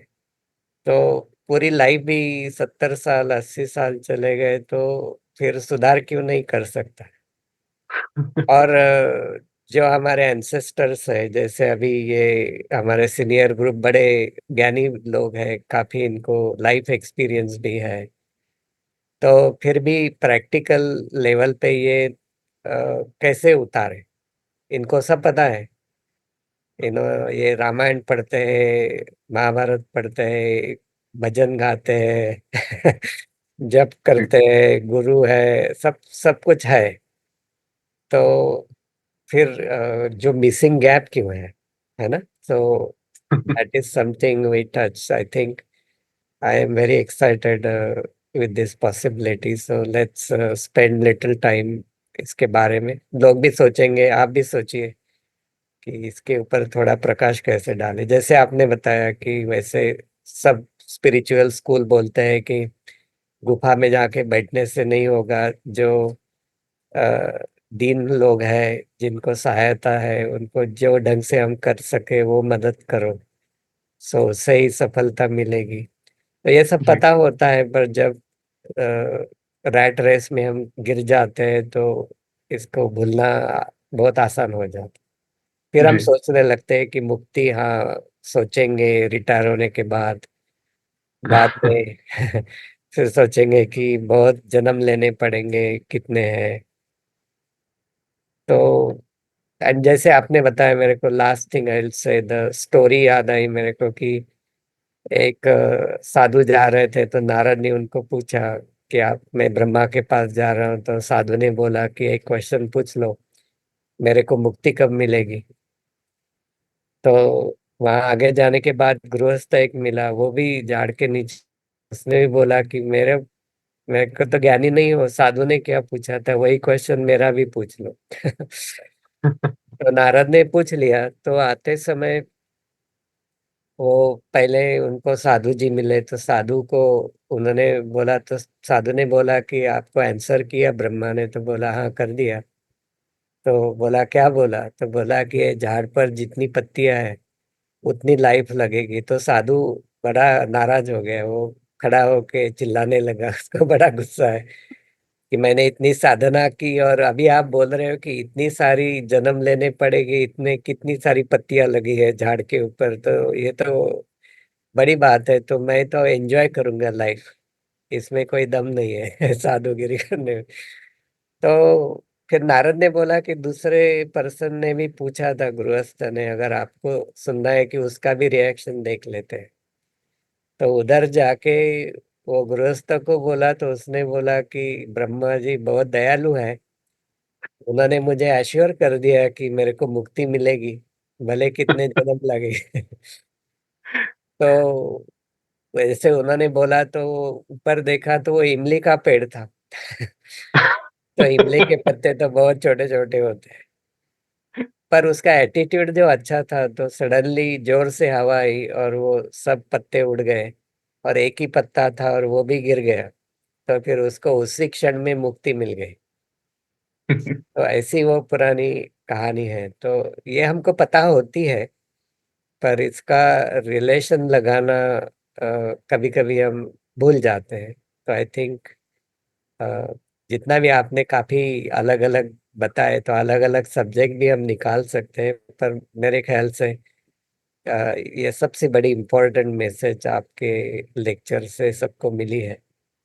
तो पूरी लाइफ भी 70 साल 80 साल चले गए, तो फिर सुधार क्यों नहीं कर सकता। और जो हमारे एंसेस्टर्स है, जैसे अभी ये हमारे सीनियर ग्रुप बड़े ज्ञानी लोग हैं, काफी इनको लाइफ एक्सपीरियंस भी है, तो फिर भी प्रैक्टिकल लेवल पे ये कैसे उतारे, इनको सब पता है। ये रामायण पढ़ते हैं, महाभारत पढ़ते हैं, भजन गाते हैं, जप जी। करते हैं, गुरु है, सब सब कुछ है। तो फिर जो मिसिंग गैप क्यों है ना। So that is something we touch, I think. I am very excited with this possibility, so let's spend little time इसके बारे में। लोग भी सोचेंगे, आप भी सोचिए कि इसके ऊपर थोड़ा प्रकाश कैसे डाले। जैसे आपने बताया कि वैसे सब स्पिरिचुअल स्कूल बोलते हैं कि गुफा में जाके बैठने से नहीं होगा, जो दीन लोग हैं, जिनको सहायता है, उनको जो ढंग से हम कर सके वो मदद करो, सो उससे ही सफलता मिलेगी। तो ये सब जी। पता होता है, पर जब रैट रेस में हम गिर जाते हैं, तो इसको भूलना बहुत आसान हो जाता। फिर हम जी। सोचने लगते हैं कि मुक्ति, हाँ, सोचेंगे रिटायर होने के बाद में। फिर सोचेंगे कि बहुत जन्म लेने पड़ेंगे, कितने हैं। तो एंड जैसे आपने बताया मेरे को, last thing I will say, the story याद आई मेरे को कि एक साधु जा रहे थे तो नारद ने उनको पूछा कि आप, मैं ब्रह्मा के पास जा रहा हूँ, तो साधु ने बोला कि एक क्वेश्चन पूछ लो, मेरे को मुक्ति कब मिलेगी। तो वहां आगे जाने के बाद गृहस्थ एक मिला, वो भी झाड़ के नीचे, उसने भी बोला कि मेरे को तो ज्ञानी नहीं हो, साधु ने क्या पूछा था वही क्वेश्चन मेरा भी पूछ लो। तो नारद ने पूछ लिया, तो आते समय वो पहले उनको साधु जी मिले, तो साधु को उन्होंने बोला, तो साधु ने बोला कि आपको आंसर किया ब्रह्मा ने, तो बोला हाँ कर दिया। तो बोला क्या बोला, तो बोला कि ये झाड़ पर जितनी पत्तियां हैं उतनी लाइफ लगेगी। तो साधु बड़ा नाराज हो गया, वो खड़ा होके चिल्लाने लगा। उसको बड़ा गुस्सा है कि मैंने इतनी साधना की और अभी आप बोल रहे हो कि इतनी सारी जन्म लेने पड़ेगी, इतने कितनी सारी पत्तियां लगी है झाड़ के ऊपर, तो ये तो बड़ी बात है, तो मैं तो एंजॉय करूंगा लाइफ, इसमें कोई दम नहीं है साधुगिरी करने में। तो फिर नारद ने बोला कि दूसरे पर्सन ने भी पूछा था, गृहस्थ ने, अगर आपको सुनना है कि उसका भी रिएक्शन देख लेते हैं। तो उधर जाके वो गृहस्थ को बोला, तो उसने बोला कि ब्रह्मा जी बहुत दयालु है, उन्होंने मुझे एश्योर कर दिया कि मेरे को मुक्ति मिलेगी, भले कितने जन्म लगे। तो वैसे उन्होंने बोला, तो ऊपर देखा तो वो इमली का पेड़ था। तो इमली के पत्ते तो बहुत छोटे छोटे होते हैं, पर उसका एटीट्यूड जो अच्छा था, तो सडनली जोर से हवा आई और वो सब पत्ते उड़ गए, और एक ही पत्ता था और वो भी गिर गया। तो फिर उसको उसी क्षण में मुक्ति मिल गई। तो ऐसी वो पुरानी कहानी है, तो ये हमको पता होती है, पर इसका रिलेशन लगाना कभी कभी हम भूल जाते हैं। तो आई थिंक जितना भी आपने काफी अलग अलग बताए, तो अलग अलग सब्जेक्ट भी हम निकाल सकते हैं, पर मेरे ख्याल से ये सबसे बड़ी इम्पोर्टेंट मैसेज आपके लेक्चर से सबको मिली है।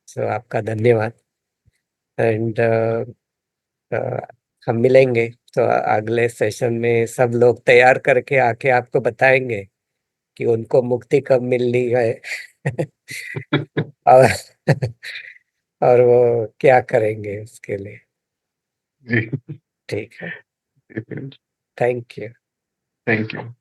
सो आपका धन्यवाद। एंड हम मिलेंगे तो अगले सेशन में सब लोग तैयार करके आके आपको बताएंगे कि उनको मुक्ति कब मिलनी है। और और वो क्या करेंगे उसके लिए। जी। ठीक है। Thank you. Thank you.